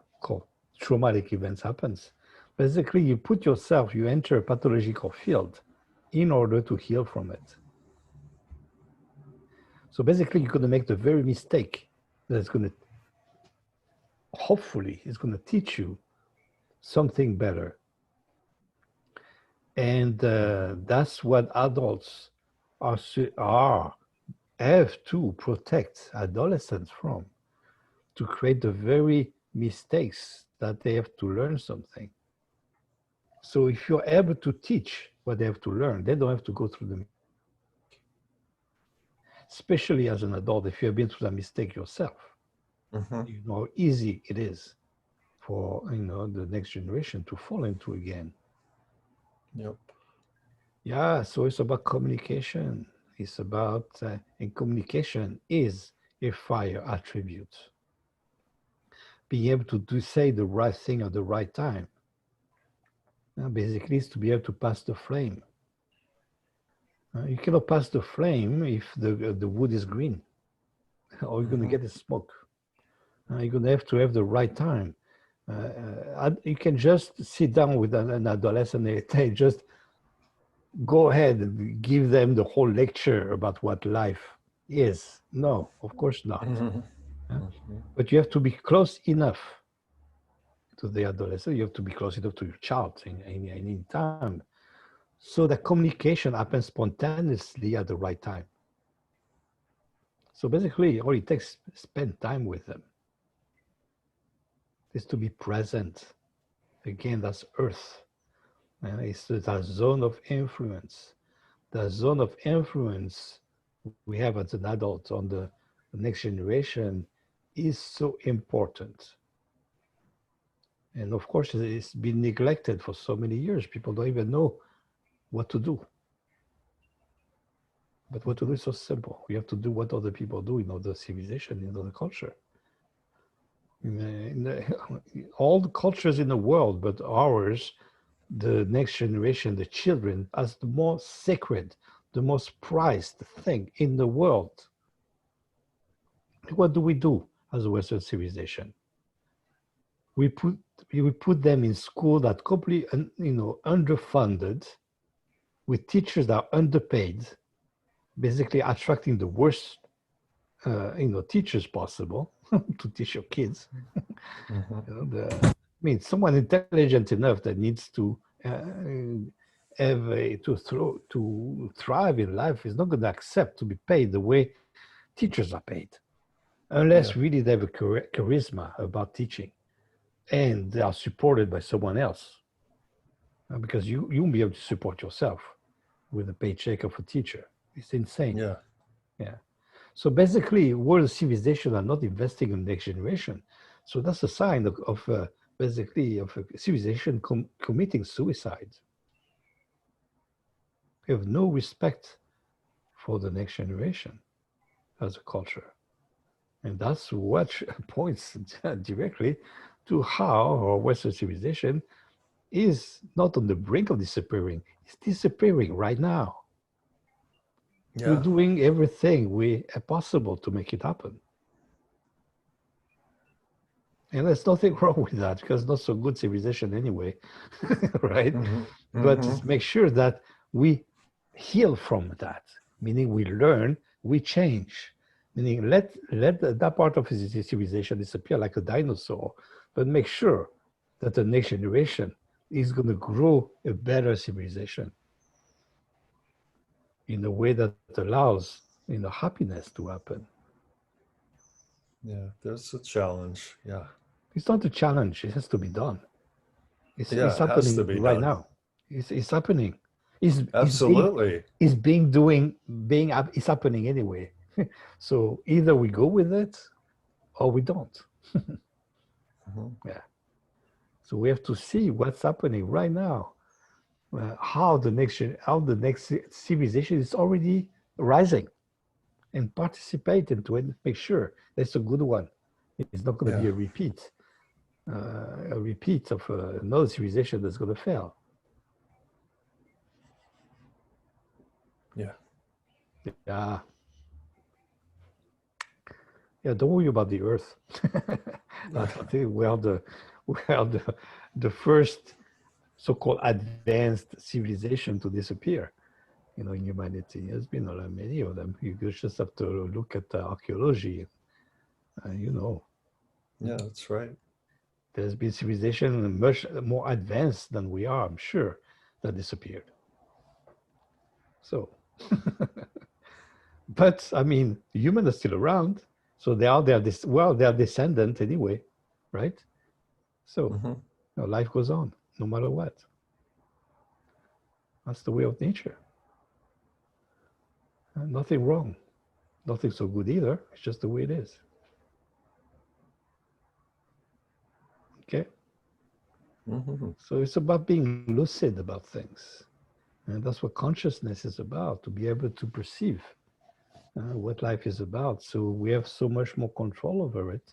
traumatic events happens. Basically, you put yourself, you enter a pathological field in order to heal from it. So basically, you're going to make the very mistake that's going to, hopefully, is going to teach you something better. And that's what adults have to protect adolescents from, to create the very mistakes that they have to learn something. So if you're able to teach what they have to learn, they don't have to go through them. Especially as an adult, if you have been through that mistake yourself, you know how easy it is for the next generation to fall into again. Yep. Yeah, so it's about communication. It's about, and communication is a fire attribute. Being able to say the right thing at the right time. Basically, is to be able to pass the flame. You cannot pass the flame if the wood is green, or you're going to get the smoke. You're going to have the right time. You can just sit down with an adolescent and just go ahead and give them the whole lecture about what life is. No, of course not. But you have to be close enough to the adolescent. You have to be close enough to your child in any time, so that communication happens spontaneously at the right time. So basically, all it takes is spend time with them. Is to be present. Again, that's Earth. And it's that zone of influence. The zone of influence we have as an adult on the next generation is so important. And of course, it's been neglected for so many years. People don't even know what to do. But what to do is so simple. We have to do what other people do in other civilization, in other culture. All the cultures in the world, but ours, the next generation, the children, as the most sacred, the most prized thing in the world. What do we do as a Western civilization? We put them in school that completely, underfunded, with teachers that are underpaid, basically attracting the worst, teachers possible to teach your kids. Someone intelligent enough that needs to to thrive in life is not going to accept to be paid the way teachers are paid, unless really they have a charisma about teaching, and they are supported by someone else. Because you won't be able to support yourself with a paycheck of a teacher. It's insane. Yeah. So basically, world civilization are not investing in the next generation. So that's a sign of basically of a civilization committing suicide. We have no respect for the next generation as a culture. And that's what points directly to how our Western civilization is not on the brink of disappearing. It's disappearing right now. We're doing everything we are possible to make it happen. And there's nothing wrong with that, because it's not so good civilization anyway, right? But make sure that we heal from that, meaning we learn, we change, meaning let that part of civilization disappear like a dinosaur, but make sure that the next generation is going to grow a better civilization in a way that allows happiness to happen. Yeah, there's a challenge. Yeah. It's not a challenge. It has to be done. It's it happening has to be right done. now. It's happening. Absolutely. It's happening anyway. So either we go with it or we don't. Yeah. So we have to see what's happening right now. How the next civilization is already rising, and participate into it. Make sure that's a good one. It's not going to be a repeat of another civilization that's going to fail. Yeah. Don't worry about the Earth. I think we are the first so-called advanced civilization to disappear. In humanity, there's been many of them. You just have to look at archaeology. Yeah, that's right. There's been civilization much more advanced than we are, I'm sure, that disappeared. So, but humans are still around, so they are descendant anyway, right? So, life goes on no matter what. That's the way of nature. Nothing wrong, nothing so good either. It's just the way it is. Okay. So it's about being lucid about things. And that's what consciousness is about, to be able to perceive what life is about. So we have so much more control over it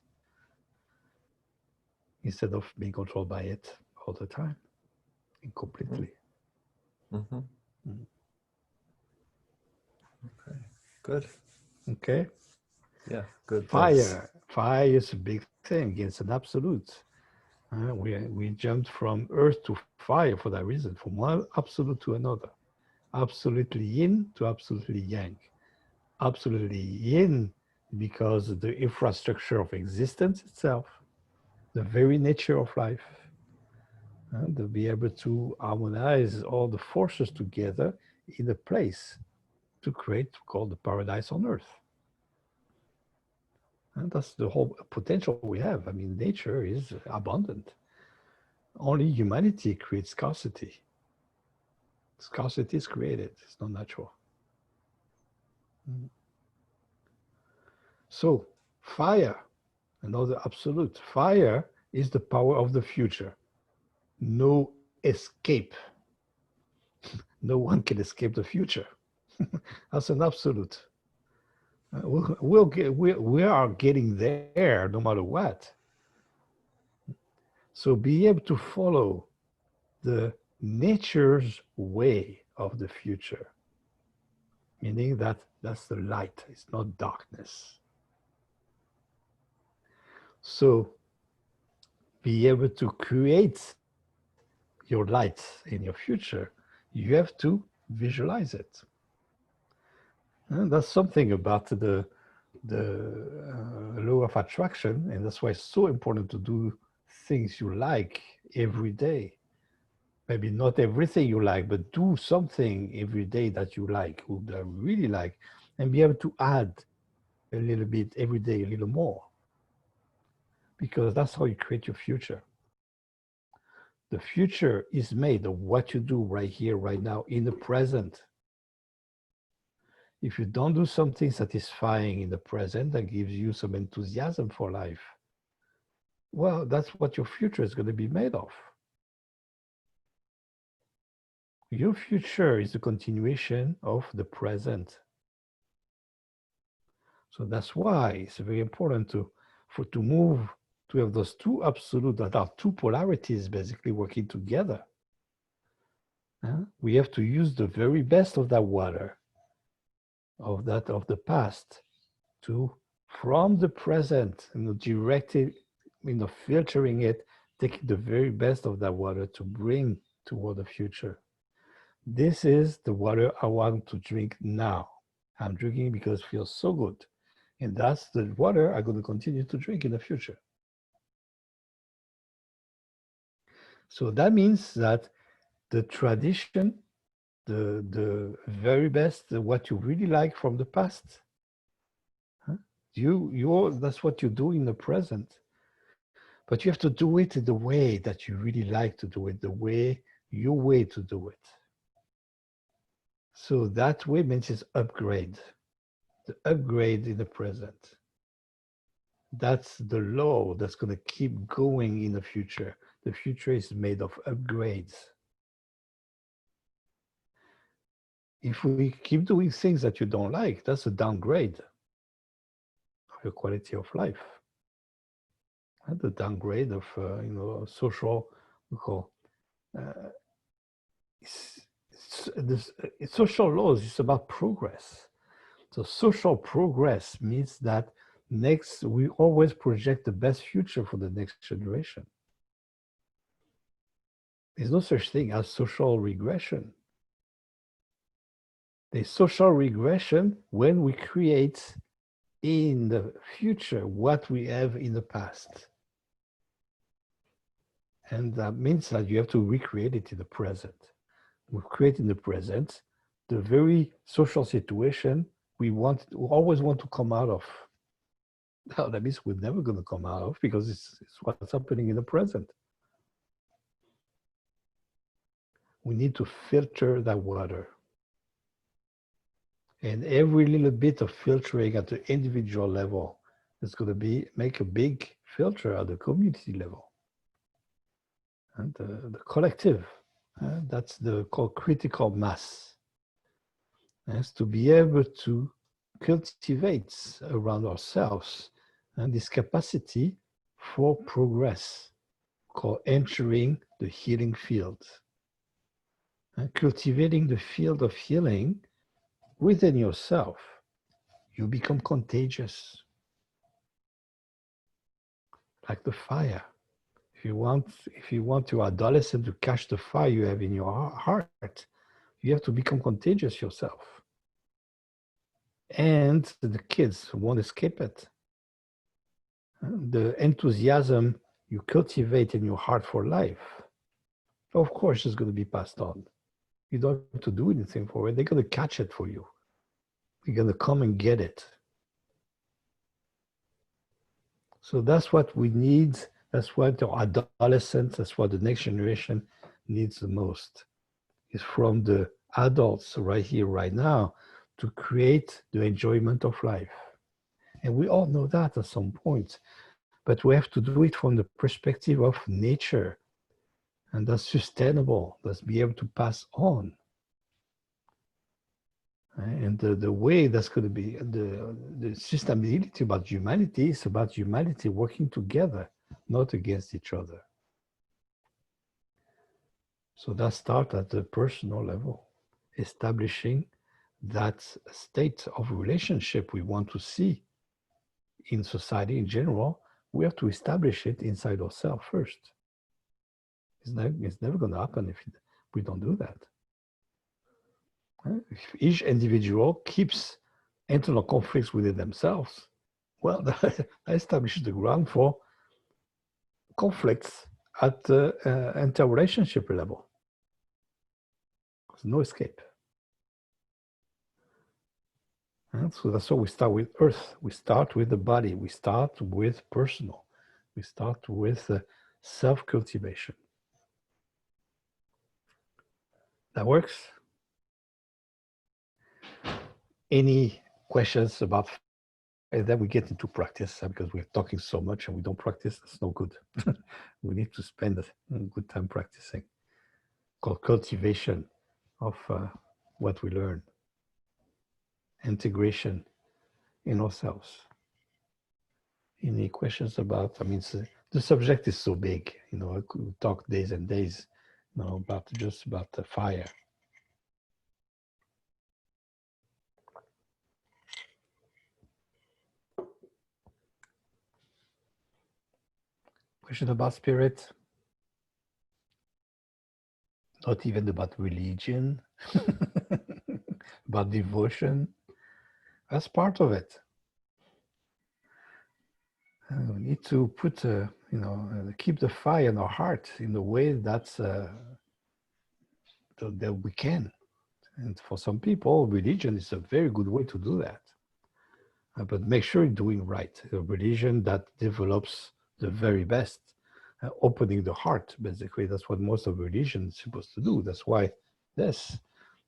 instead of being controlled by it all the time. completely. Mm-hmm. Mm. Okay, good. Okay. Yeah, good. Thanks. Fire is a big thing. It's an absolute. We jumped from earth to fire for that reason, from one absolute to another. Absolutely yin to absolutely yang. Absolutely yin because the infrastructure of existence itself, the very nature of life, to be able to harmonize all the forces together in a place to create called the paradise on earth. And that's the whole potential we have. I mean, nature is abundant. Only humanity creates scarcity. Scarcity is created, it's not natural. So, fire, another absolute. Fire is the power of the future. No escape. No one can escape the future. That's an absolute. We are getting there no matter what. So be able to follow the nature's way of the future, meaning that that's the light, it's not darkness. So be able to create your light in your future, you have to visualize it. And that's something about the law of attraction, and that's why it's so important to do things you like every day. Maybe not everything you like, but do something every day that you like, that I really like, and be able to add a little bit every day, a little more. Because that's how you create your future. The future is made of what you do right here, right now, in the present. If you don't do something satisfying in the present that gives you some enthusiasm for life, well, that's what your future is going to be made of. Your future is the continuation of the present. So that's why it's very important to move to have those two absolute, that are two polarities basically working together. We have to use the very best of that water, of the past, to from the present, directing, filtering it, taking the very best of that water to bring toward the future. This is the water I want to drink now. I'm drinking because it feels so good. And that's the water I'm going to continue to drink in the future. So that means that the tradition, the very best, what you really like from the past, that's what you do in the present. But you have to do it in the way that you really like to do it, your way to do it. So that way means it's upgrade. The upgrade in the present. That's the law that's going to keep going in the future. The future is made of upgrades. If we keep doing things that you don't like, that's a downgrade of your quality of life. And the downgrade of social, we call social laws is about progress. So social progress means that we always project the best future for the next generation. There's no such thing as social regression. There's social regression when we create in the future what we have in the past. And that means that you have to recreate it in the present. We create in the present the very social situation we always want to come out of. Now, that means we're never going to come out of, because it's what's happening in the present. We need to filter that water. And every little bit of filtering at the individual level is going to make a big filter at the community level. And the collective, that's called critical mass. Is to be able to cultivate around ourselves and this capacity for progress, called entering the healing field. cultivating the field of healing within yourself, you become contagious, like the fire. If you want your adolescent to catch the fire you have in your heart, you have to become contagious yourself. And the kids won't escape it. The enthusiasm you cultivate in your heart for life, of course, is going to be passed on. You don't have to do anything for it. They're going to catch it for you. They're going to come and get it. So that's what we need. That's what the adolescents, that's what the next generation needs the most, is from the adults right here, right now, to create the enjoyment of life. And we all know that at some point, but we have to do it from the perspective of nature, and that's sustainable, that's be able to pass on. And the way that's going to be, the sustainability about humanity is about humanity working together, not against each other. So that starts at the personal level, establishing that state of relationship we want to see in society in general. We have to establish it inside ourselves first. It's never going to happen if we don't do that. If each individual keeps internal conflicts within themselves, well, that establishes the ground for conflicts at the interrelationship level. There's no escape. And so that's why we start with earth. We start with the body. We start with personal. We start with self-cultivation. That works? Any questions about, and then we get into practice, because we're talking so much and we don't practice. That's no good. We need to spend a good time practicing, called cultivation of what we learn, integration in ourselves. Any questions about, I mean, the subject is so big, you know, I could talk days and days, you know, just about the fire. Question about spirit? Not even about religion, about devotion. That's part of it. We need to put, keep the fire in our heart in the way that we can. And for some people, religion is a very good way to do that. But make sure you're doing right. A religion that develops the very best, opening the heart, basically. That's what most of religion is supposed to do. That's why this,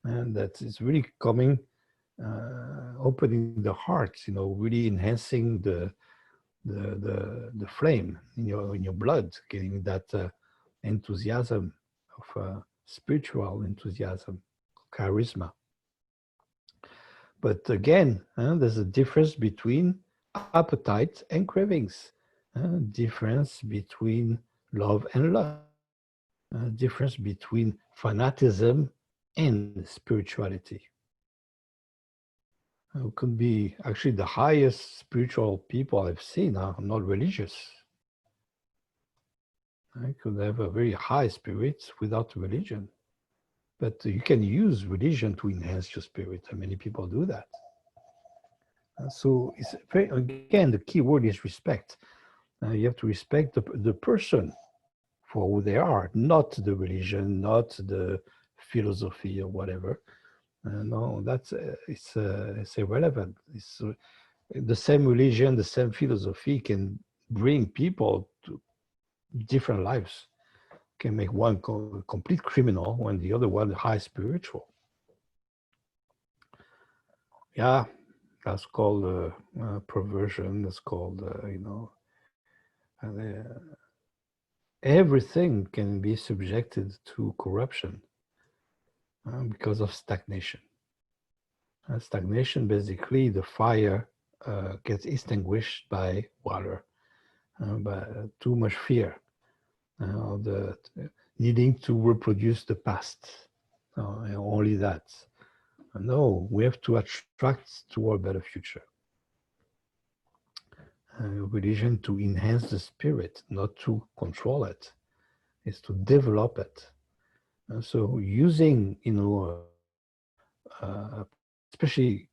and that is really coming, opening the heart, you know, really enhancing the flame in your blood, getting that enthusiasm of spiritual enthusiasm, charisma. But again, there's a difference between appetite and cravings, difference between love and lust, difference between fanaticism and spirituality. It could be actually the highest spiritual people I've seen are not religious. I could have a very high spirit without religion. But you can use religion to enhance your spirit, and many people do that. So it's very, again, the key word is respect. You have to respect the person for who they are, not the religion, not the philosophy or whatever. No, that's it's irrelevant. It's the same religion, the same philosophy can bring people to different lives. Can make one complete criminal when the other one high spiritual. Yeah, that's called perversion. That's called everything can be subjected to corruption because of stagnation. Stagnation, basically, the fire gets extinguished by water, by too much fear, the needing to reproduce the past. only that. No, we have to attract toward a better future. Religion to enhance the spirit, not to control it, is to develop it. And so using, especially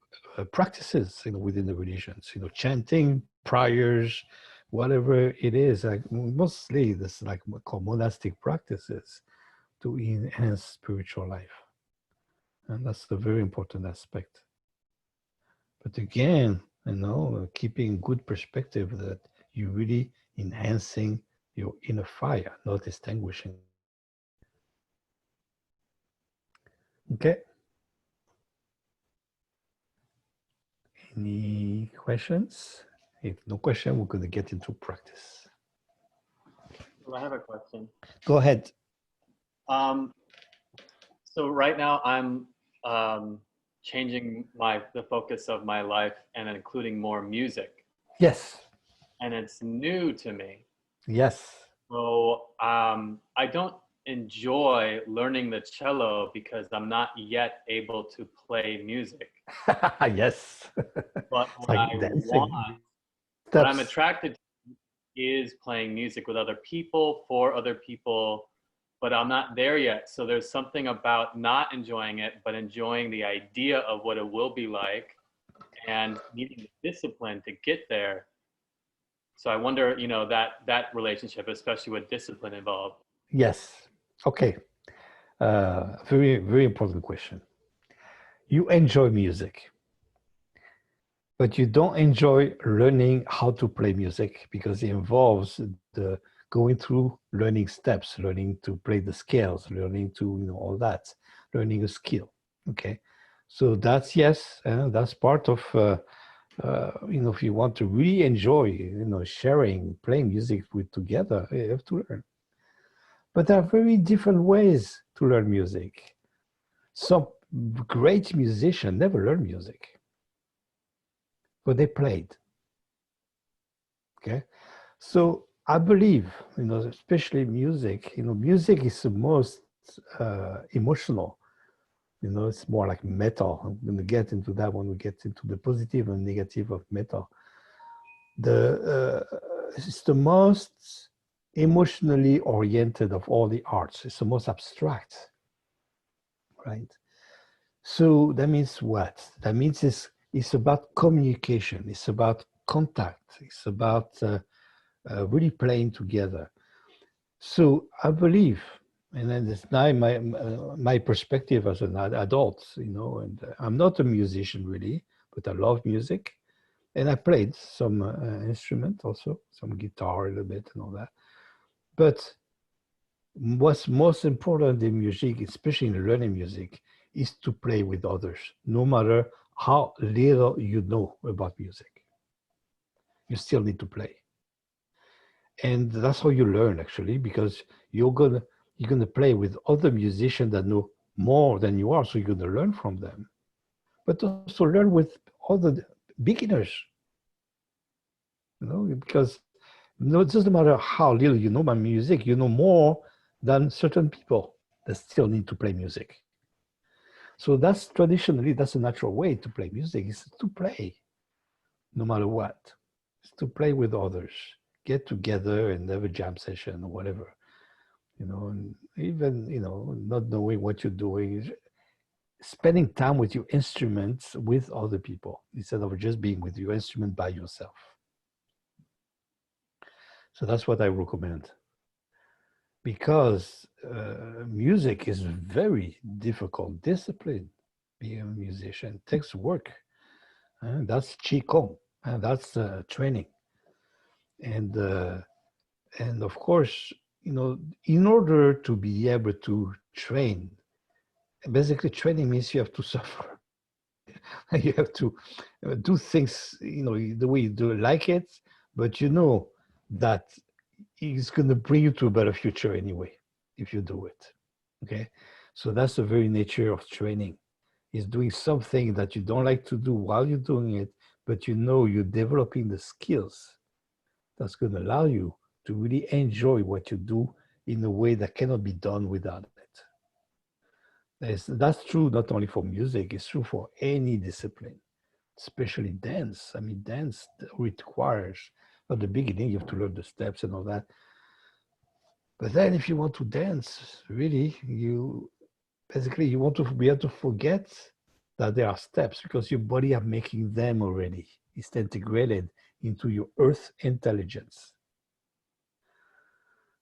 practices, within the religions, chanting, prayers, whatever it is, like mostly this like called monastic practices to enhance spiritual life. And that's a very important aspect. But again, keeping good perspective that you're really enhancing your inner fire, not extinguishing. Okay. Any questions? If no question, we're going to get into practice. Well, I have a question. Go ahead. So right now I'm changing the focus of my life and including more music. Yes. And it's new to me. Yes. So I don't enjoy learning the cello because I'm not yet able to play music. Yes. But what I want, what I'm attracted to is playing music with other people, for other people, but I'm not there yet. So there's something about not enjoying it, but enjoying the idea of what it will be like and needing the discipline to get there. So I wonder, that relationship, especially with discipline involved. Yes. Okay. Very, very important question. You enjoy music, but you don't enjoy learning how to play music because it involves the going through learning steps, learning to play the scales, learning to, all that, learning a skill. Okay. So that's, yes, that's part of, if you want to really enjoy, sharing, playing music together, you have to learn. But there are very different ways to learn music. Some great musicians never learned music, but they played. Okay, so I believe, especially music. Music is the most emotional. It's more like metal. I'm going to get into that when we get into the positive and negative of metal. It's the most emotionally oriented of all the arts. It's the most abstract, right? So that means what? That means it's about communication. It's about contact. It's about really playing together. So I believe, and then it's now my perspective as an adult, and I'm not a musician really, but I love music. And I played some instrument also, some guitar a little bit and all that. But what's most important in music, especially in learning music, is to play with others, no matter how little you know about music. You still need to play. And that's how you learn, actually, because you're gonna play with other musicians that know more than you are, so you're gonna learn from them. But also learn with other beginners. Because it doesn't matter how little you know about music, you know more than certain people that still need to play music. So that's traditionally, that's a natural way to play music, is to play, no matter what. It's to play with others, get together and have a jam session or whatever. And even, not knowing what you're doing, spending time with your instruments with other people instead of just being with your instrument by yourself. So that's what I recommend. Because music is very difficult discipline. Being a musician takes work. And that's qigong, and that's training. And of course, in order to be able to train, basically training means you have to suffer. You have to do things, the way you do like it, but that it's going to bring you to a better future anyway, if you do it. Okay. So that's the very nature of training, is doing something that you don't like to do while you're doing it, but you're developing the skills that's going to allow you to really enjoy what you do in a way that cannot be done without it. That's true not only for music, it's true for any discipline, especially dance. I mean, dance requires, at the beginning, you have to learn the steps and all that. But then if you want to dance, really, you basically you want to be able to forget that there are steps because your body are making them already. It's integrated into your earth intelligence.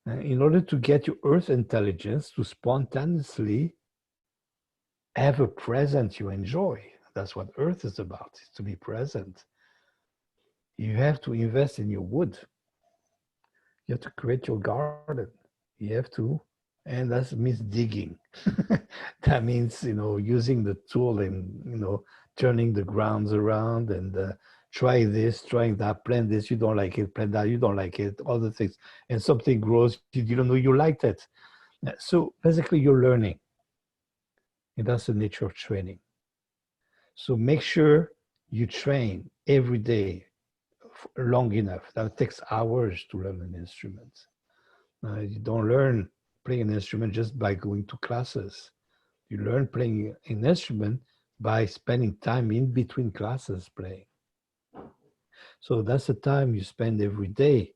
In order to get your earth intelligence to spontaneously have a present you enjoy, that's what earth is about, is to be present. You have to invest in your wood. You have to create your garden. You have to, and that means digging. That means, using the tool and, turning the grounds around and try this, trying that, plant this, you don't like it, plant that, you don't like it, all the things. And something grows, you don't know you liked it. So basically you're learning. And that's the nature of training. So make sure you train every day long enough. That takes hours to learn an instrument. You don't learn playing an instrument just by going to classes. You learn playing an instrument by spending time in between classes playing. So that's the time you spend every day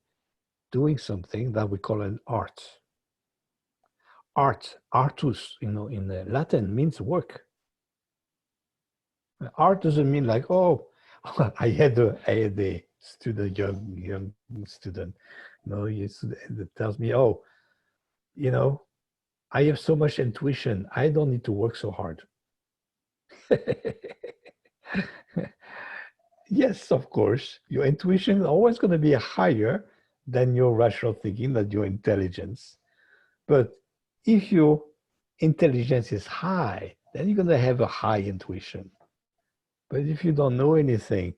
doing something that we call an art. Artus, in Latin means work. Art doesn't mean like, oh, I had a student, young student, that tells me, oh, I have so much intuition. I don't need to work so hard. Yes, of course, your intuition is always going to be higher than your rational thinking, than your intelligence. But if your intelligence is high, then you're going to have a high intuition. But if you don't know anything,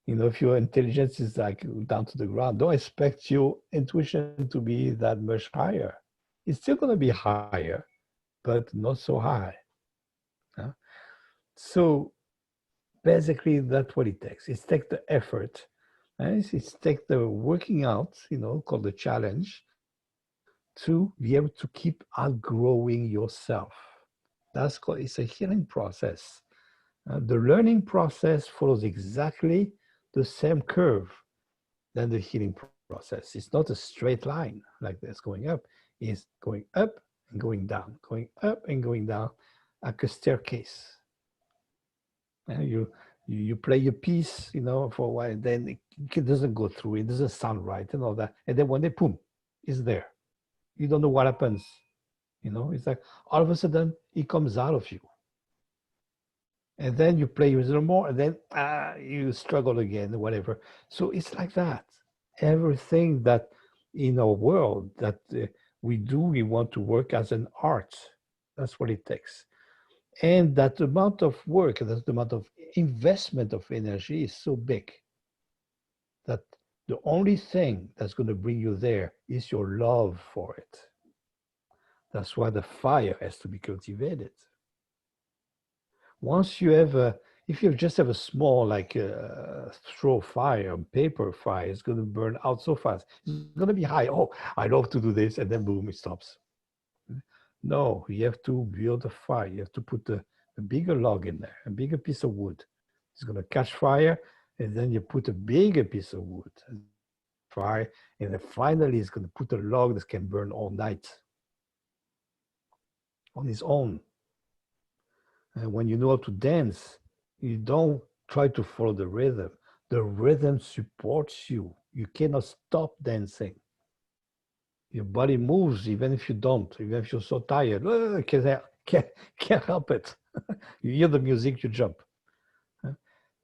if your intelligence is like down to the ground, don't expect your intuition to be that much higher. It's still going to be higher, but not so high. So basically, that's what it takes. It takes the effort. It takes the working out, called the challenge, to be able to keep outgrowing yourself. It's a healing process. The learning process follows exactly the same curve than the healing process. It's not a straight line like this going up. It's going up and going down, going up and going down, like a staircase. You play your piece, for a while, then it doesn't go through, it doesn't sound right and all that. And then one day, boom, it's there. You don't know what happens. It's like all of a sudden it comes out of you. And then you play a little more, and then you struggle again, whatever. So it's like that. Everything that in our world that we do, we want to work as an art. That's what it takes. And that amount of work, that amount of investment of energy is so big that the only thing that's going to bring you there is your love for it. That's why the fire has to be cultivated. Once you have if you just have a small, like throw fire, paper fire, it's going to burn out so fast. It's going to be high. Oh, I love to do this, and then boom, it stops. No, you have to build a fire. You have to put a bigger log in there, a bigger piece of wood. It's going to catch fire, and then you put a bigger piece of wood, fire, and then finally it's going to put a log that can burn all night on its own. And when you know how to dance, you don't try to follow the rhythm. The rhythm supports you. You cannot stop dancing. Your body moves even if you don't, even if you're so tired. Can't help it. You hear the music, you jump.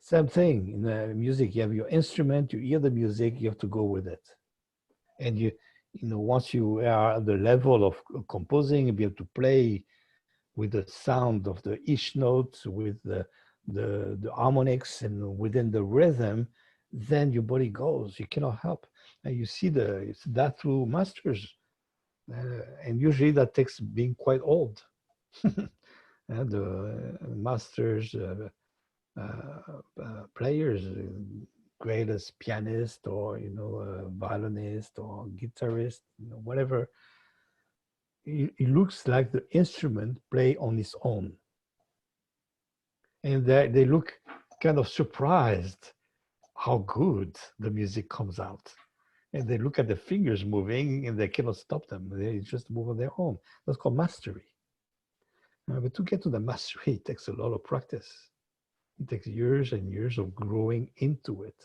Same thing in music. You have your instrument, you hear the music, you have to go with it. And once you are at the level of composing, you'll be able to play with the sound of each note, with the harmonics and within the rhythm, then your body goes. You cannot help. And you see that through masters. And usually that takes being quite old. The masters, players, greatest pianist or, violinist or guitarist, whatever, it looks like the instrument play on its own. And they look kind of surprised how good the music comes out. And they look at the fingers moving and they cannot stop them. They just move on their own. That's called mastery. But to get to the mastery, it takes a lot of practice. It takes years and years of growing into it.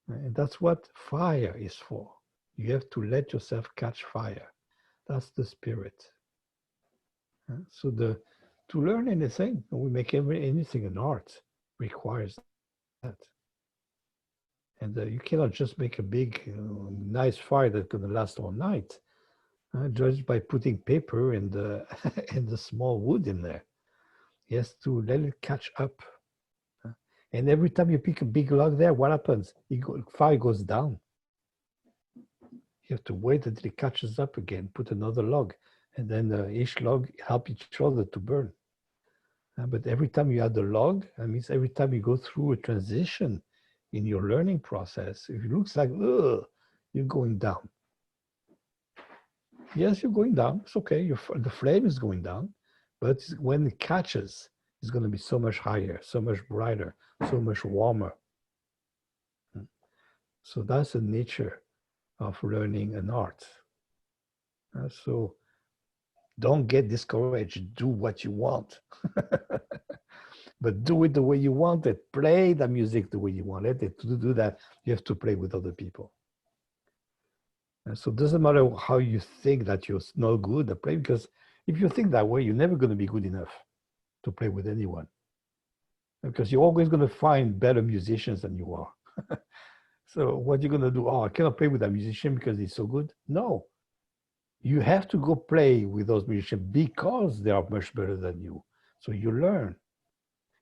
And that's what fire is for. You have to let yourself catch fire. That's the spirit. So to learn anything, we make anything an art, requires that. And you cannot just make a big, nice fire that's going to last all night, just by putting paper and and the small wood in there. You have to let it catch up. And every time you pick a big log there, what happens? Fire goes down. You have to wait until it catches up again, put another log, and then each log help each other to burn. But every time you add a log, that means every time you go through a transition in your learning process, if it looks like, ugh, you're going down. Yes, you're going down. It's okay. The flame is going down. But when it catches, it's going to be so much higher, so much brighter, so much warmer. So that's the nature of learning an art. So don't get discouraged. Do what you want. But do it the way you want it. Play the music the way you want it. To do that, you have to play with other people. And so it doesn't matter how you think that you're not good at playing, because if you think that way, you're never going to be good enough to play with anyone. Because you're always going to find better musicians than you are. So what you're going to do, oh, I cannot play with that musician because he's so good. No. You have to go play with those musicians because they are much better than you. So you learn.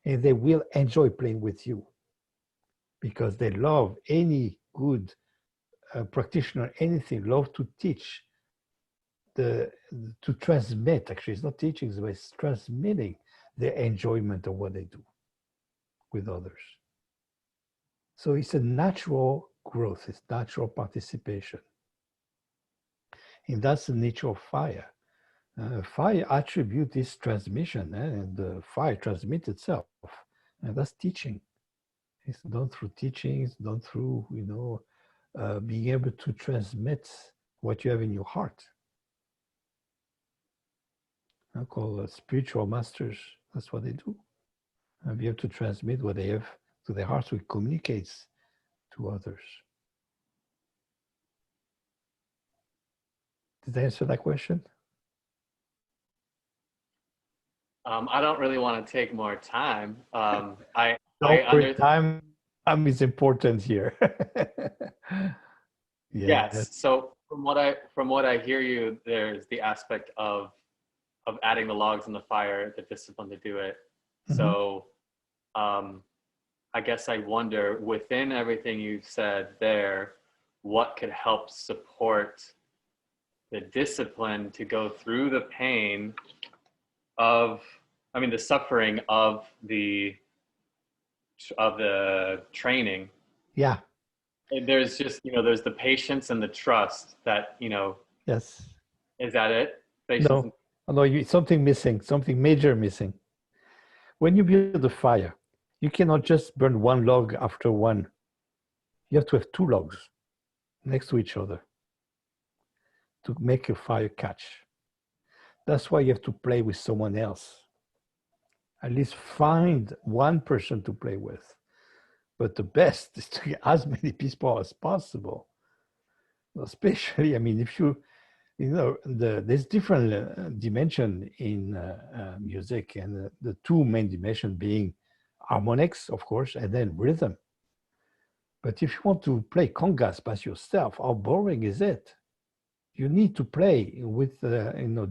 And they will enjoy playing with you because they love any good practitioner, anything, love to teach, to transmit. Actually, it's not teaching, it's transmitting their enjoyment of what they do with others. So it's a natural growth, it's natural participation. And that's the nature of fire. Fire attribute this transmission, and the fire transmits itself. And that's teaching. It's done through teaching, it's done through, being able to transmit what you have in your heart. I call spiritual masters, that's what they do. And be able to transmit what they have to their hearts, so it communicates to others. Did I answer that question? I don't really want to take more time. Time is important here. Yes. So from what I hear you, there's the aspect of adding the logs in the fire, the discipline to do it. Mm-hmm. So I guess I wonder, within everything you've said there, what could help support the discipline to go through the pain of, the suffering of the training. Yeah. And there's just, there's the patience and the trust that, Yes. Is that it? Patience no, something missing, something major missing. When you build a fire, you cannot just burn one log after one. You have to have two logs next to each other to make a fire catch. That's why you have to play with someone else. At least find one person to play with. But the best is to get as many people as possible. Especially, if there's different dimension in music, and the two main dimensions being harmonics, of course, and then rhythm. But if you want to play congas by yourself, how boring is it? You need to play with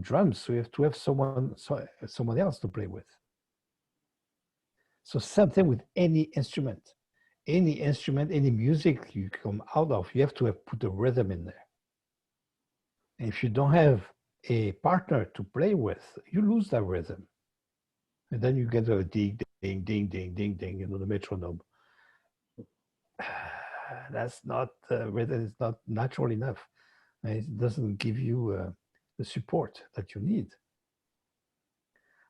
drums, so you have to have someone else to play with. So same thing with any instrument, any music you come out of, you have to put a rhythm in there. And if you don't have a partner to play with, you lose that rhythm. And then you get a ding, ding, ding, ding, ding, ding, the metronome. That's not, rhythm is not natural enough. It doesn't give you the support that you need.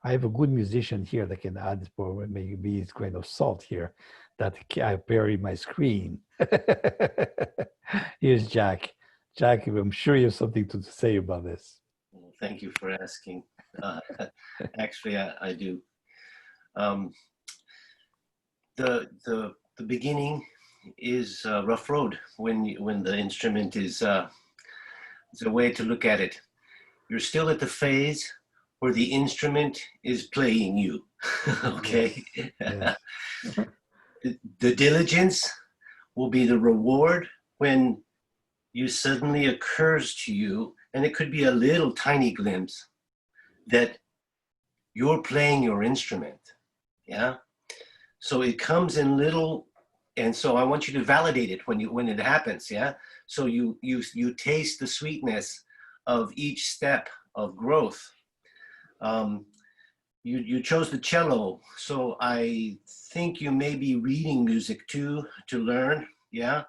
I have a good musician here that can add for maybe a grain of salt here that I bury my screen. Here's Jack. Jack, I'm sure you have something to say about this. Well, thank you for asking. Actually, I do. The beginning is a rough road when the instrument is. It's a way to look at it. You're still at the phase where the instrument is playing you. Okay. Yes. The diligence will be the reward when you suddenly occurs to you, and it could be a little tiny glimpse that you're playing your instrument. Yeah. So it comes in little, and so I want you to validate it when it happens. Yeah. So you taste the sweetness of each step of growth. You chose the cello, so I think you may be reading music too to learn. Yeah.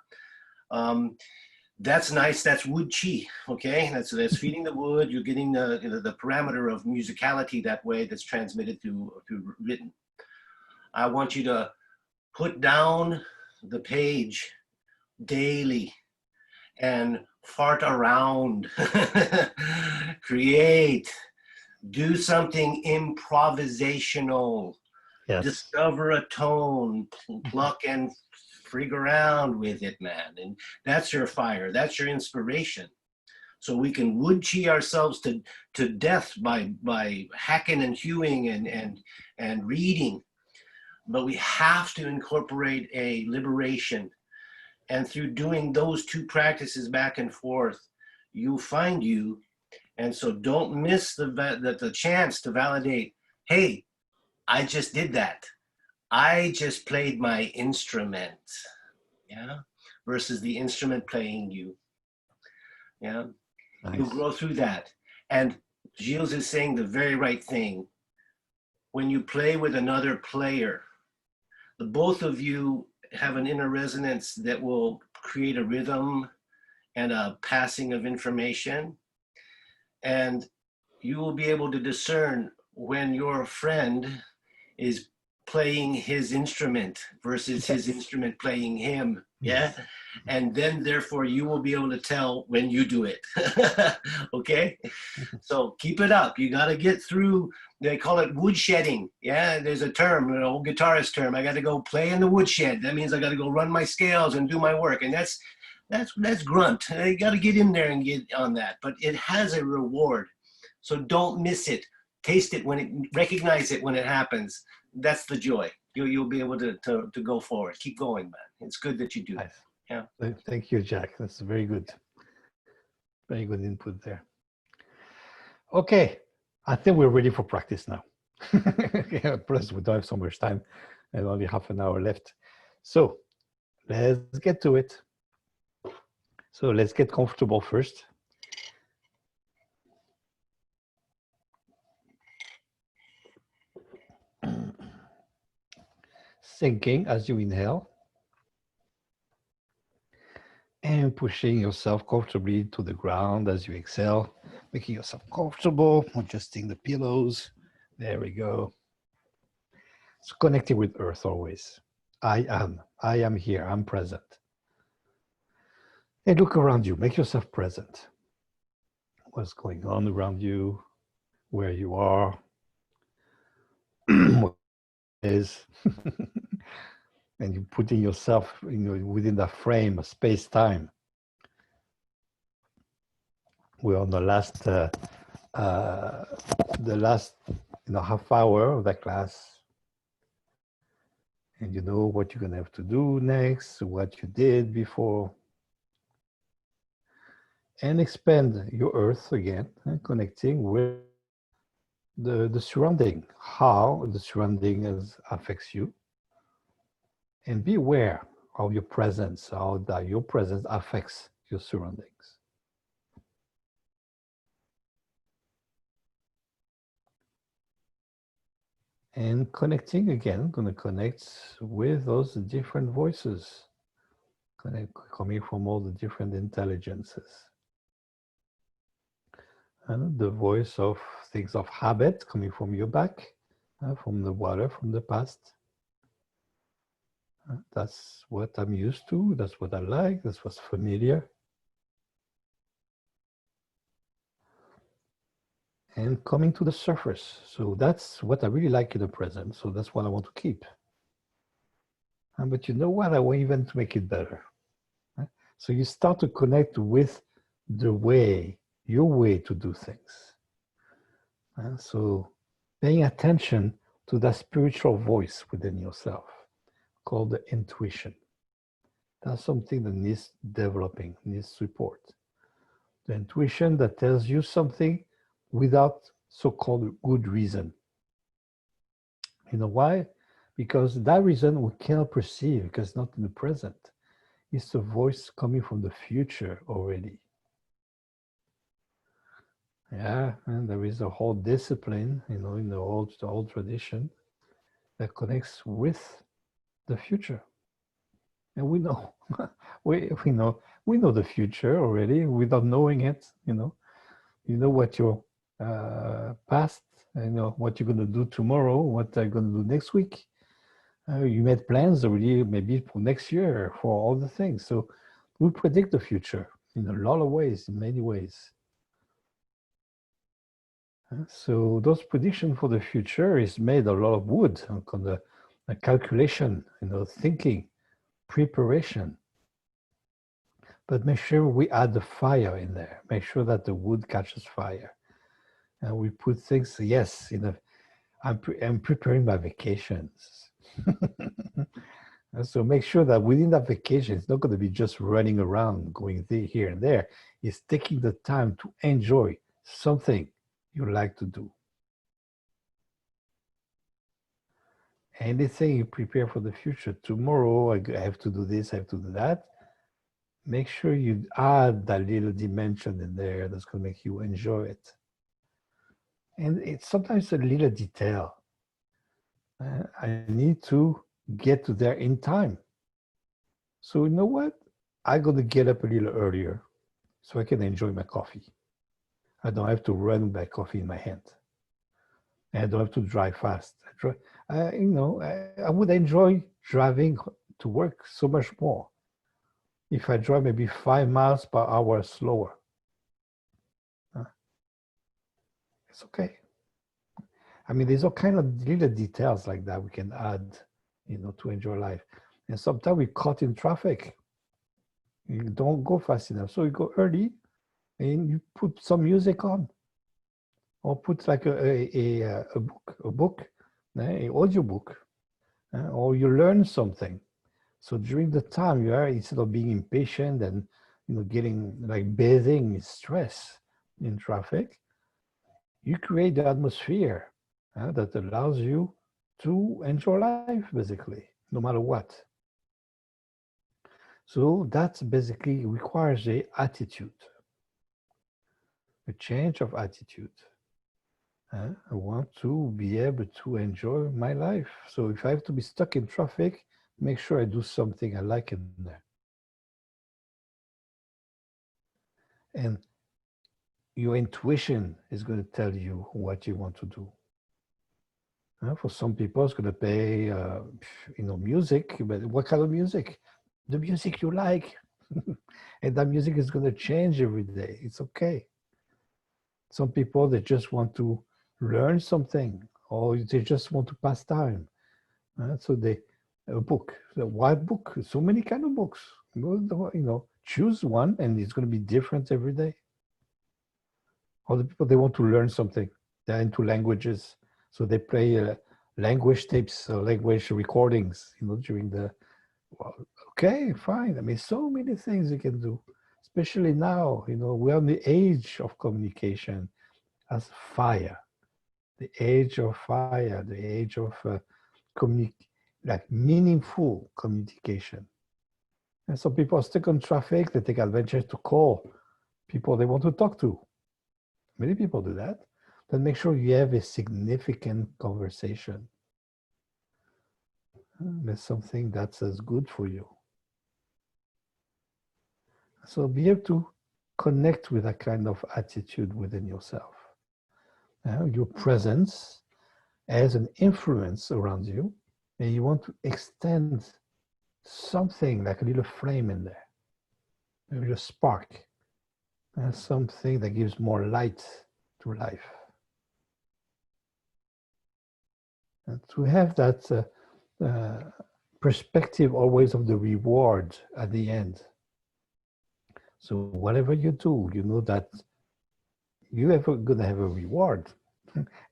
That's nice. That's wood chi. Okay. That's feeding the wood. You're getting the parameter of musicality that way that's transmitted through written. I want you to put down the page daily and fart around, create, do something improvisational, Yes. discover a tone, pluck and frig around with it, man. And that's your fire, that's your inspiration. So we can wood chi ourselves to death by hacking and hewing and reading. But we have to incorporate a liberation. And through doing those two practices back and forth, you'll find you. And so don't miss the chance to validate, hey, I just did that. I just played my instrument, yeah, versus the instrument playing you, yeah. Nice. You'll grow through that. And Gilles is saying the very right thing. When you play with another player, the both of you have an inner resonance that will create a rhythm and a passing of information. And you will be able to discern when your friend is playing his instrument versus his instrument playing him. Yeah. And then therefore you will be able to tell when you do it. Okay. So keep it up. You got to get through, they call it woodshedding. Yeah. There's a term, an old guitarist term. I got to go play in the woodshed. That means I got to go run my scales and do my work. And that's grunt. You got to get in there and get on that, but it has a reward. So don't miss it. Taste it when it, recognize it when it happens. That's the joy. You'll be able to go forward. Keep going, man. It's good that you do. Nice. Yeah. Thank you, Jack. That's very good. Very good input there. Okay, I think we're ready for practice now. Plus, we don't have so much time and only half an hour left. So let's get to it. So let's get comfortable first. Sinking as you inhale. And pushing yourself comfortably to the ground as you exhale, making yourself comfortable, adjusting the pillows. There we go. It's connecting with Earth always. I am here, I'm present. And look around you, make yourself present. What's going on around you, where you are, what is. And you're putting yourself, within that frame of space-time. We're on the last half hour of that class. And you know what you're gonna have to do next, what you did before. And expand your Earth again, and connecting with the surrounding, how the surrounding affects you. And be aware of your presence, how that your presence affects your surroundings. And connecting again, going to connect with those different voices, coming from all the different intelligences. And the voice of things of habit coming from your back, from the water, from the past. That's what I'm used to. That's what I like. That's what's familiar. And coming to the surface. So that's what I really like in the present. So that's what I want to keep. But you know what? I want even to make it better. So you start to connect with the way, your way to do things. So paying attention to that spiritual voice within yourself called the intuition. That's something that needs developing, needs support. The intuition that tells you something without so-called good reason. You know why? Because that reason we cannot perceive because it's not in the present. It's a voice coming from the future already. Yeah, and there is a whole discipline, you know, in the old tradition that connects with the future. And we know, we know the future already without knowing it. You know what your past, you know what you're going to do tomorrow, what you're going to do next week. You made plans already, maybe for next year, for all the things. So we predict the future in a lot of ways, in many ways. So those predictions for the future is made a lot of wood, on the calculation, you know, thinking, preparation. But make sure we add the fire in there. Make sure that the wood catches fire. And we put things, yes, I'm preparing my vacations. So make sure that within that vacation, it's not going to be just running around, going here and there. It's taking the time to enjoy something you like to do. Anything you prepare for the future, tomorrow I have to do this, I have to do that. Make sure you add that little dimension in there that's going to make you enjoy it. And it's sometimes a little detail. I need to get to there in time. So you know what? I'm going to get up a little earlier so I can enjoy my coffee. I don't have to run with my coffee in my hand. And I don't have to drive fast. I would enjoy driving to work so much more if I drive maybe 5 miles per hour slower. It's okay. I mean, there's all kind of little details like that we can add, you know, to enjoy life. And sometimes we caught in traffic. You don't go fast enough. So you go early and you put some music on. Or put like a book, an audio book, or you learn something. So during the time you are, instead of being impatient and getting like bathing in stress in traffic, you create the atmosphere that allows you to enjoy life, basically, no matter what. So that basically requires a attitude, a change of attitude. I want to be able to enjoy my life. So if I have to be stuck in traffic, make sure I do something I like in there. And your intuition is going to tell you what you want to do. For some people, it's going to pay, music, but what kind of music? The music you like. And that music is going to change every day. It's okay. Some people, they just want to learn something, or they just want to pass time. So a book, what book? So many kind of books. Choose one, and it's going to be different every day. Other people, they want to learn something. They're into languages, so they play language tapes, language recordings. During the. Well, okay, fine. I mean, so many things you can do, especially now. We're on the age of communication as fire. The age of fire, the age of meaningful communication. And so people are stuck on traffic, they take advantage to call people they want to talk to. Many people do that. Then make sure you have a significant conversation. There's something that's as good for you. So be able to connect with that kind of attitude within yourself. Your presence has an influence around you, and you want to extend something like a little flame in there, a little spark, something that gives more light to life. And to have that perspective always of the reward at the end. So whatever you do, you know that you're going to have a reward.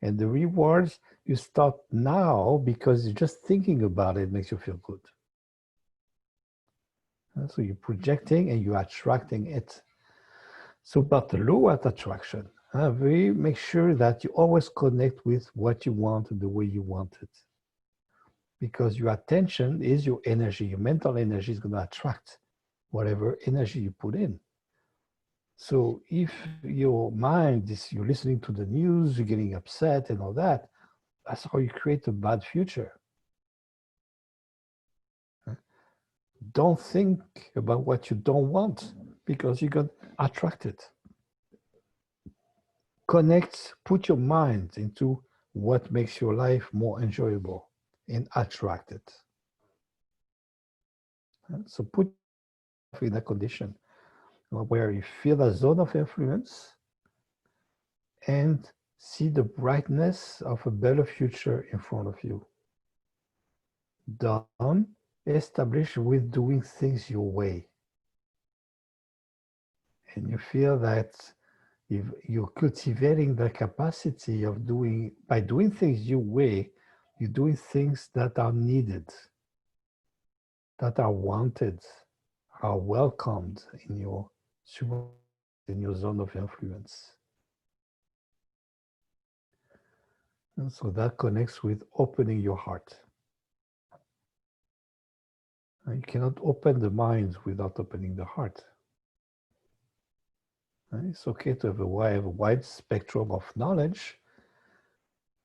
And the rewards, you start now because you're just thinking about it makes you feel good. So you're projecting and you're attracting it. So about the law of attraction, we make sure that you always connect with what you want and the way you want it. Because your attention is your energy. Your mental energy is going to attract whatever energy you put in. So if your mind is, you're listening to the news, you're getting upset and all that, that's how you create a bad future. Don't think about what you don't want because you're going to attract it. Connect, put your mind into what makes your life more enjoyable and attract it. So put yourself in a condition where you feel a zone of influence and see the brightness of a better future in front of you. Done, established with doing things your way. And you feel that if you're cultivating the capacity of doing, by doing things your way, you're doing things that are needed, that are wanted, are welcomed in your zone of influence. And so that connects with opening your heart. You cannot open the mind without opening the heart. It's okay to have a wide spectrum of knowledge,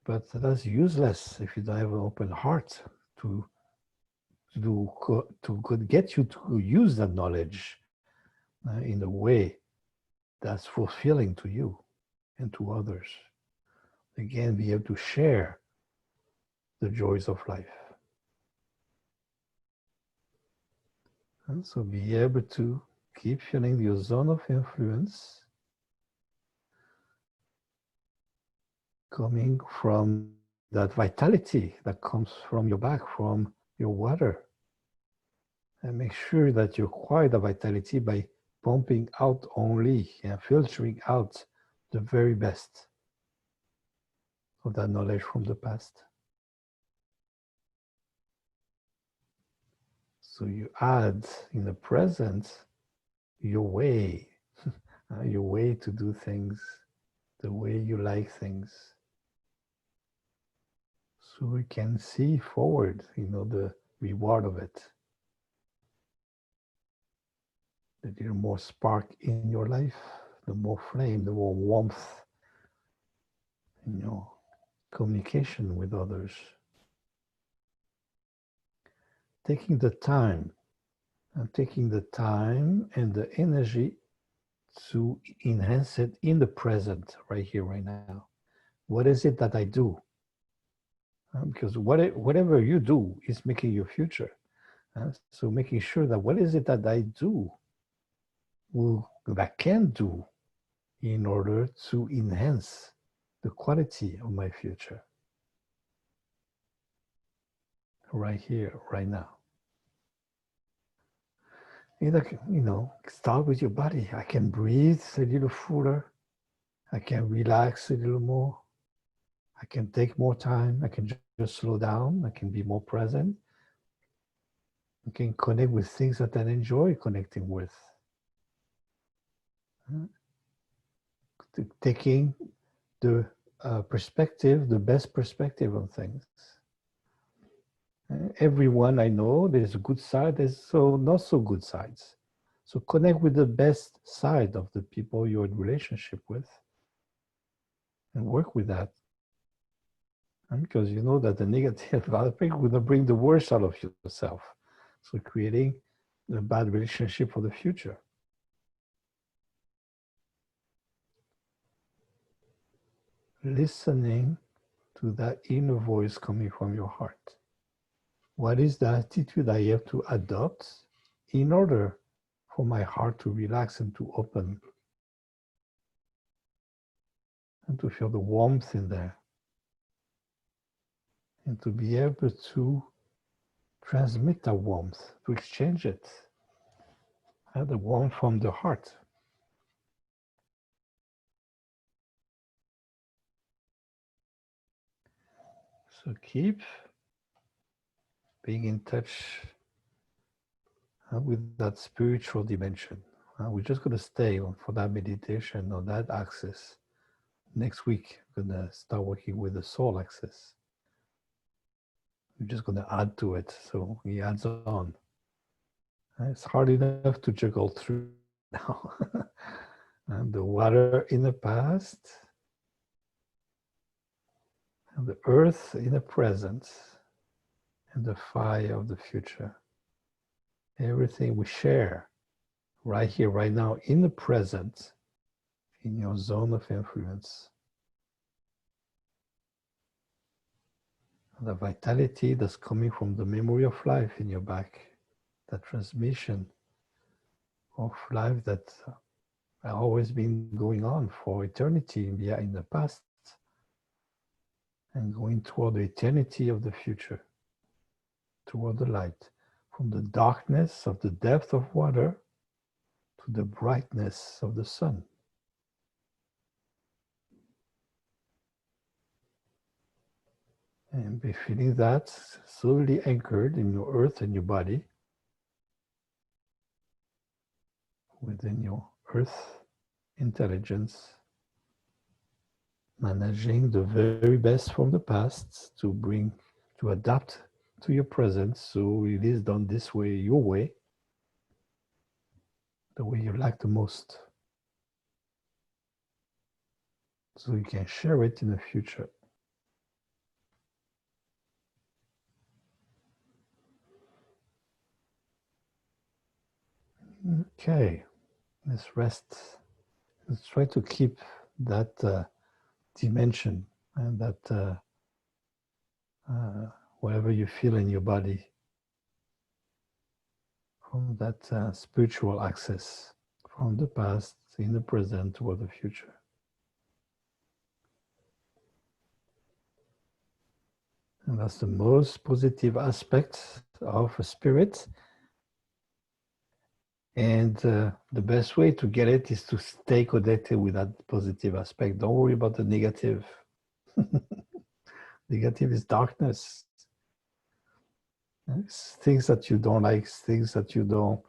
but that's useless if you don't have an open heart to get you to use that knowledge in a way that's fulfilling to you and to others. Again, be able to share the joys of life. And so be able to keep feeling your zone of influence coming from that vitality that comes from your back, from your water. And make sure that you acquire the vitality by pumping out only and filtering out the very best of that knowledge from the past. So you add in the present your way to do things, the way you like things. So we can see forward, the reward of it. The little more spark in your life, the more flame, the more warmth in your communication with others. Taking the time and the energy to enhance it in the present, right here, right now. What is it that I do? Because whatever you do is making your future. So making sure that what is it that I do, that I can do in order to enhance the quality of my future. Right here, right now. Start with your body. I can breathe a little fuller. I can relax a little more. I can take more time. I can just slow down. I can be more present. I can connect with things that I enjoy connecting with. Taking the perspective, the best perspective on things. Everyone I know, there's a good side, there's so not so good sides. So connect with the best side of the people you're in relationship with and work with that. And because you know that the negative aspect will bring the worst out of yourself. So creating a bad relationship for the future. listening to that inner voice coming from your heart. What is the attitude I have to adopt in order for my heart to relax and to open and to feel the warmth in there and to be able to transmit that warmth, to exchange it, the warmth from the heart. So keep being in touch with that spiritual dimension. We're just going to stay on for that meditation on that axis. Next week, we're going to start working with the soul axis. We're just going to add to it, so he adds on. It's hard enough to juggle through now. And the water in the past, and the earth in the present, and the fire of the future. Everything we share right here, right now, in the present, in your zone of influence. The vitality that's coming from the memory of life in your back, that transmission of life that has always been going on for eternity in the past and going toward the eternity of the future, toward the light, from the darkness of the depth of water to the brightness of the sun. And be feeling that solely anchored in your earth and your body, within your earth intelligence, managing the very best from the past to adapt to your present, so it is done this way, your way, the way you like the most, so you can share it in the future. Okay, let's rest. Let's try to keep that dimension and that whatever you feel in your body from that spiritual access from the past, in the present, toward the future. And that's the most positive aspect of a spirit. And the best way to get it is to stay connected with that positive aspect. Don't worry about the negative. Negative is darkness. It's things that you don't like, things that you don't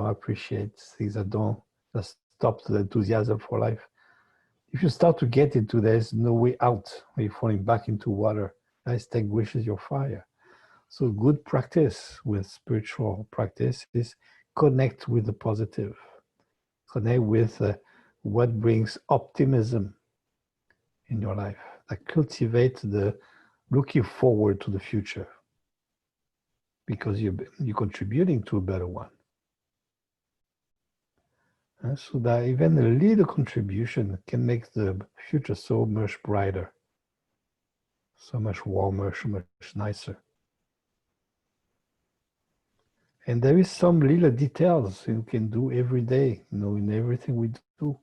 appreciate, things that stop the enthusiasm for life. If you start to get into there's no way out, you're falling back into water. That extinguishes your fire. So good practice with spiritual practice is connect with the positive. Connect with what brings optimism in your life. That cultivate the looking forward to the future, because you're contributing to a better one. So that even a little contribution can make the future so much brighter, so much warmer, so much nicer. And there is some little details you can do every day, in everything we do.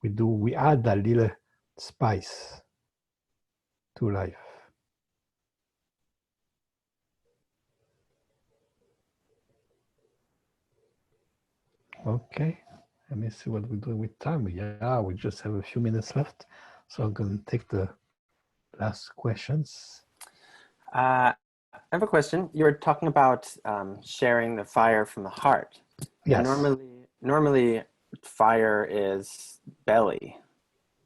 We add that little spice to life. Okay, let me see what we're doing with time. Yeah, we just have a few minutes left. So I'm going to take the last questions. I have a question. You were talking about sharing the fire from the heart. Yes. Normally fire is belly,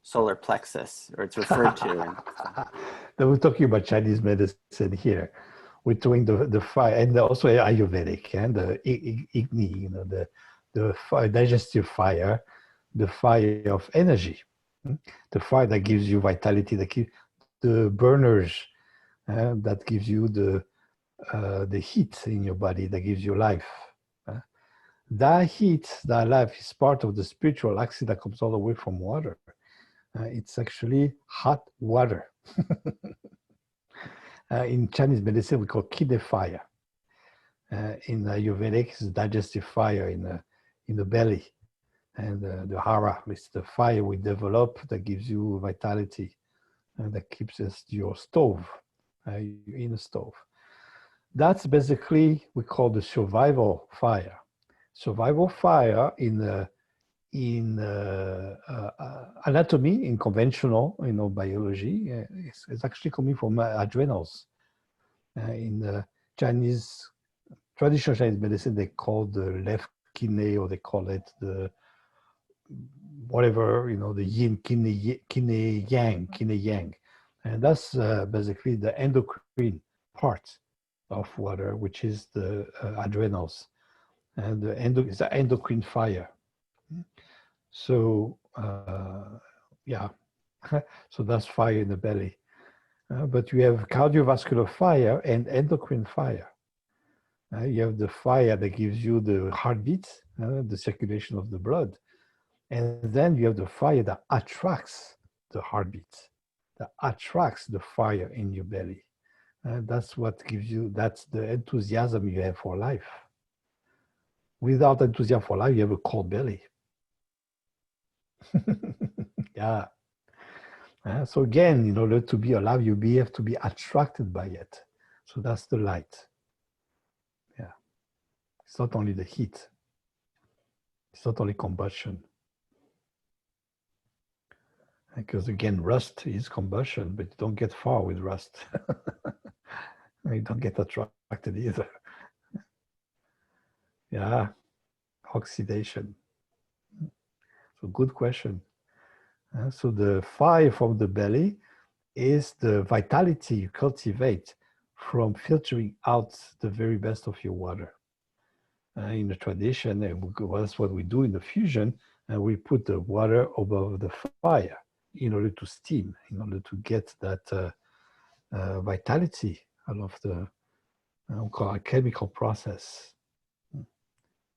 solar plexus, or it's referred to. We're talking about Chinese medicine here. We're doing the fire, and also Ayurvedic, and the Igni, the fire, digestive fire, the fire of energy, the fire that gives you vitality, the burners that gives you the heat in your body, that gives you life. That heat, that life is part of the spiritual axis that comes all the way from water. It's actually hot water. In Chinese medicine, we call kidney fire. In Ayurvedic, it's digestive fire in the belly. And the hara is the fire we develop that gives you vitality and that keeps us your stove, your inner stove. That's basically we call the survival fire. Survival fire in anatomy, in conventional, biology, is actually coming from adrenals. In Chinese, traditional Chinese medicine, they call the left kidney, or they call it the whatever, the yin, kidney yang. And that's basically the endocrine part of water, which is the adrenals. And it's the endocrine fire. So, yeah, so that's fire in the belly. But you have cardiovascular fire and endocrine fire. You have the fire that gives you the heartbeat, the circulation of the blood. And then you have the fire that attracts the heartbeat, that attracts the fire in your belly. That's what gives you, that's the enthusiasm you have for life. Without enthusiasm for life, you have a cold belly. Yeah. So again, in order to be alive, you have to be attracted by it. So that's the light. Yeah. It's not only the heat. It's not only combustion. Because again, rust is combustion, but you don't get far with rust. You don't get attracted either. Yeah, oxidation. So good question. So the fire from the belly is the vitality you cultivate from filtering out the very best of your water. In the tradition, that's what we do in the fusion, and we put the water above the fire in order to steam, in order to get that vitality out of the chemical process.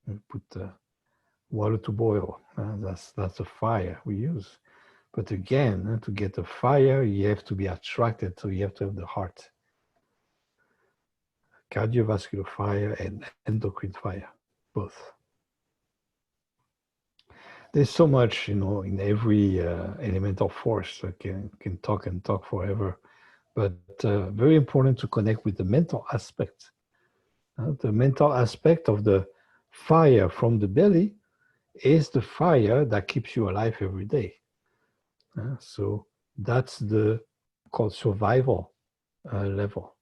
We put water to boil. That's a fire we use. But again, to get the fire, you have to be attracted, so you have to have the heart. Cardiovascular fire and endocrine fire, both. There's so much, in every elemental force. I can talk and talk forever, but very important to connect with the mental aspect. The mental aspect of the fire from the belly is the fire that keeps you alive every day. So that's the called survival level.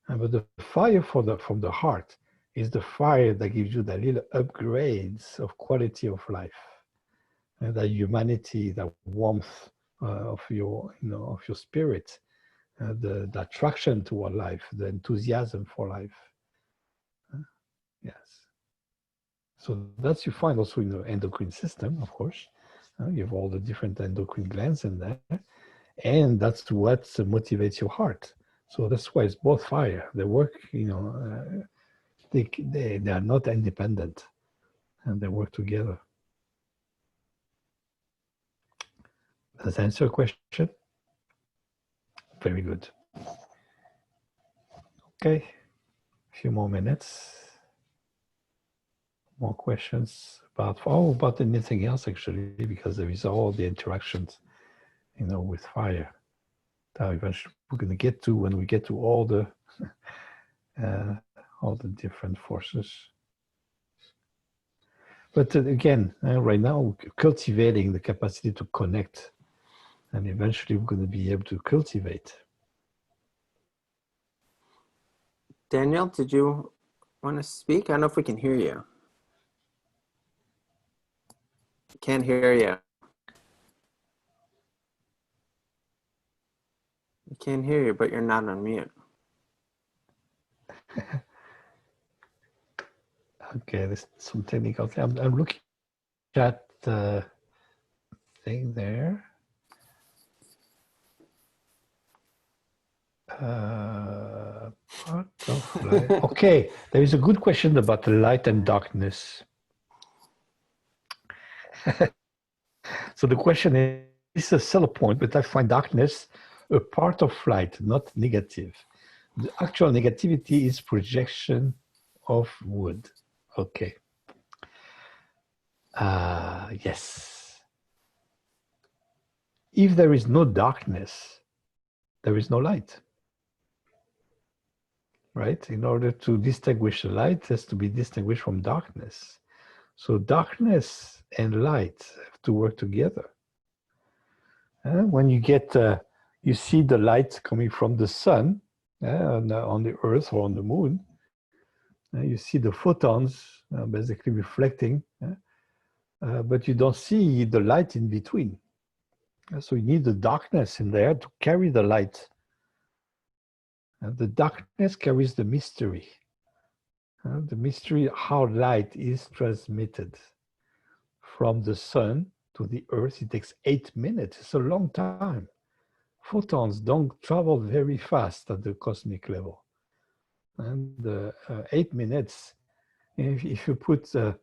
But the fire from the heart is the fire that gives you the little upgrades of quality of life, the humanity, the warmth of your spirit, the attraction toward life, the enthusiasm for life. Yes. So that's you find also in the endocrine system, of course. You have all the different endocrine glands in there, and that's what motivates your heart. So that's why it's both fire. They work, they are not independent, and they work together. Does that answer your question? Very good. Okay, a few more minutes. More questions about anything else, actually, because there is all the interactions, with fire that eventually we're going to get to when we get to all the different forces. But again, right now, we're cultivating the capacity to connect, and eventually we're going to be able to cultivate. Daniel, did you want to speak? I don't know if we can hear you. Can't hear you. We can't hear you, but you're not on mute. Okay, there's some technical thing. I'm looking at the thing there. Part of light. Okay, there is a good question about light and darkness. So the question is, is a seller point, but I find darkness a part of light, not negative. The actual negativity is projection of wood. Okay. Yes. If there is no darkness, there is no light. Right? In order to distinguish the light, it has to be distinguished from darkness. So darkness and light have to work together. When you get, you see the light coming from the sun on the earth or on the moon, you see the photons basically reflecting, but you don't see the light in between. So you need the darkness in there to carry the light. The darkness carries the mystery. The mystery how light is transmitted from the sun to the earth. It takes 8 minutes. It's a long time. Photons don't travel very fast at the cosmic level. And 8 minutes, if you put the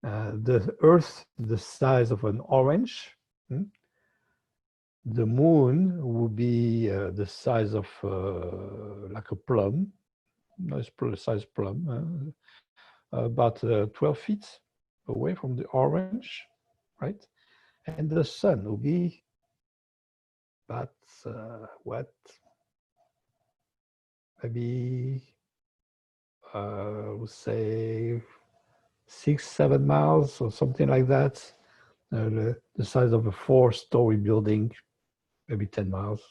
earth the size of an orange, the moon will be the size of like a plum, nice size plum, about 12 feet away from the orange, right? And the sun will be about what? Maybe we'll say 6-7 miles or something like that. The size of a 4-story building, maybe 10 miles.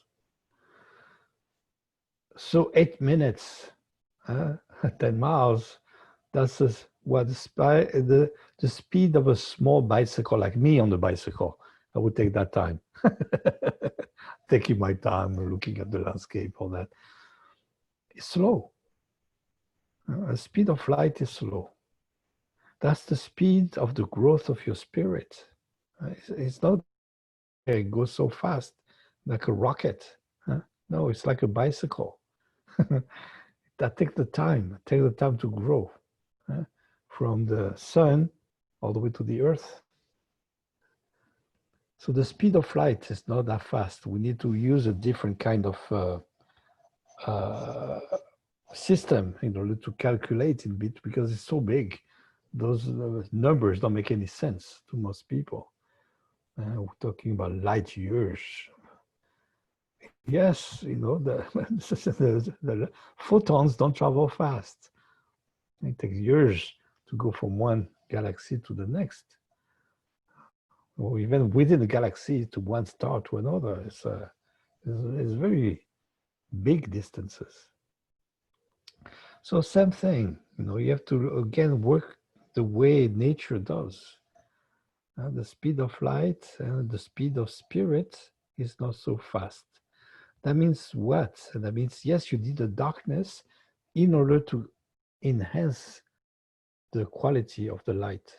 So 8 minutes, 10 miles, that's what the speed of a small bicycle, like me on the bicycle. I would take that time. Taking my time, looking at the landscape, all that. It's slow. The speed of light is slow. That's the speed of the growth of your spirit. It's not it goes so fast like a rocket. No, it's like a bicycle. That takes the time to grow from the sun all the way to the earth. So the speed of light is not that fast. We need to use a different kind of system in order to calculate it bit because it's so big. Those numbers don't make any sense to most people. We're talking about light years. Yes, you know, the photons don't travel fast. It takes years to go from one galaxy to the next. Or even within the galaxy to one star to another. It's very big distances. So same thing, you know, you have to again work the way nature does. The speed of light and the speed of spirit is not so fast. That means what? That means, yes, you need the darkness in order to enhance the quality of the light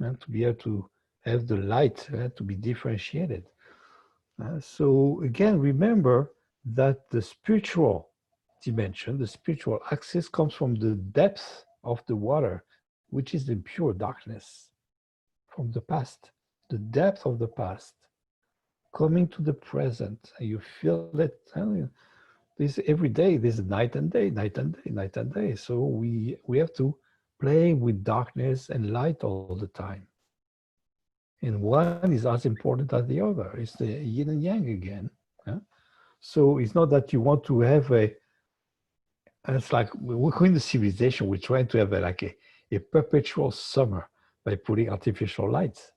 and to be able to have the light to be differentiated. So again, remember that the spiritual dimension, the spiritual axis comes from the depth of the water, which is the pure darkness from the past, the depth of the past, coming to the present. And you feel it. This every day, this night and day, night and day, night and day. So we have to play with darkness and light all the time. And one is as important as the other. It's the yin and yang again. So it's not that you want to have it's like we're in the civilization, we're trying to have a perpetual summer by putting artificial lights.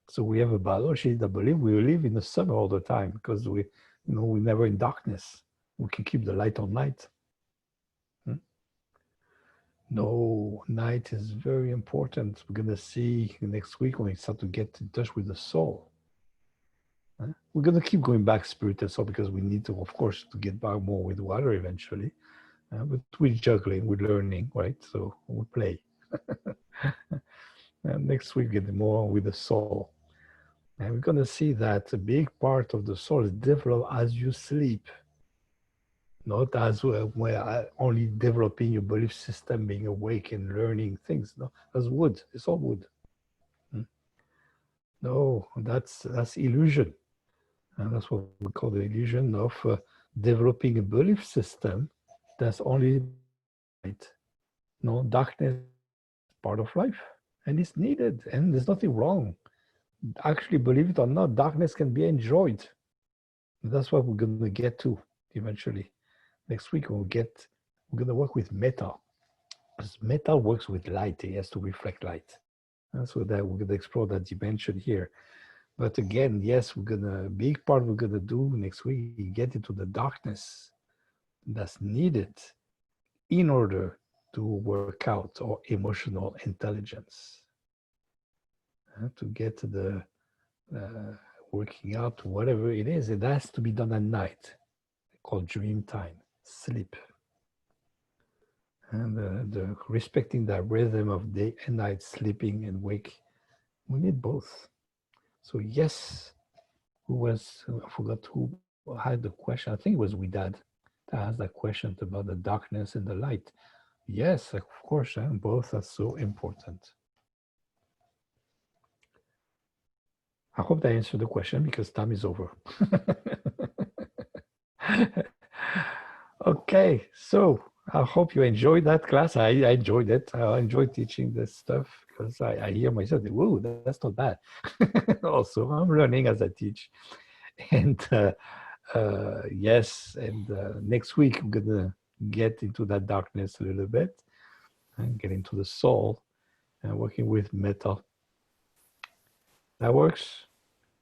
So we have a biology that believes we live in the summer all the time because we're never in darkness. We can keep the light on night. No, night is very important. We're going to see next week when we start to get in touch with the soul. We're going to keep going back spirit and soul because we need to, of course, to get back more with water eventually. But we're juggling, we're learning, right? So we play. And next week, get more with the soul. And we're going to see that a big part of the soul is developed as you sleep. Not as only developing your belief system, being awake and learning things. No, as wood. It's all wood. No, that's illusion. And that's what we call the illusion of developing a belief system that's only light. No, darkness is part of life and it's needed and there's nothing wrong. Actually, believe it or not, darkness can be enjoyed. That's what we're going to get to eventually. Next week, we're going to work with meta. Because meta works with light. It has to reflect light. And so that we're going to explore that dimension here. But again, yes, big part we're going to do next week, get into the darkness that's needed in order to work out our emotional intelligence. To get to the working out, whatever it is, it has to be done at night, called dream time, sleep. And the respecting that rhythm of day and night, sleeping and wake, we need both. So yes, I forgot who had the question. I think it was Widad that asked that question about the darkness and the light. Yes, of course, both are so important. I hope that answered the question because time is over. Okay, so I hope you enjoyed that class. I enjoyed it. I enjoyed teaching this stuff because I hear myself, whoa, that's not bad. Also, I'm learning as I teach. And yes, and next week, I'm going to get into that darkness a little bit and get into the soul and working with meta. That works?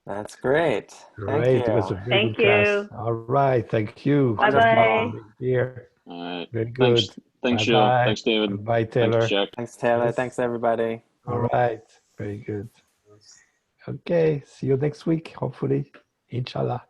That's great. Great. Thank It was a you. very good class. All right. Thank you. Wonderful. Here. All right. Very good. Thanks, Gilles. Bye-bye. Thanks, David. Bye, Taylor. Thanks, Jack. Thanks, Taylor. Yes. Thanks, everybody. All right. Very good. Okay. See you next week, hopefully. Inshallah.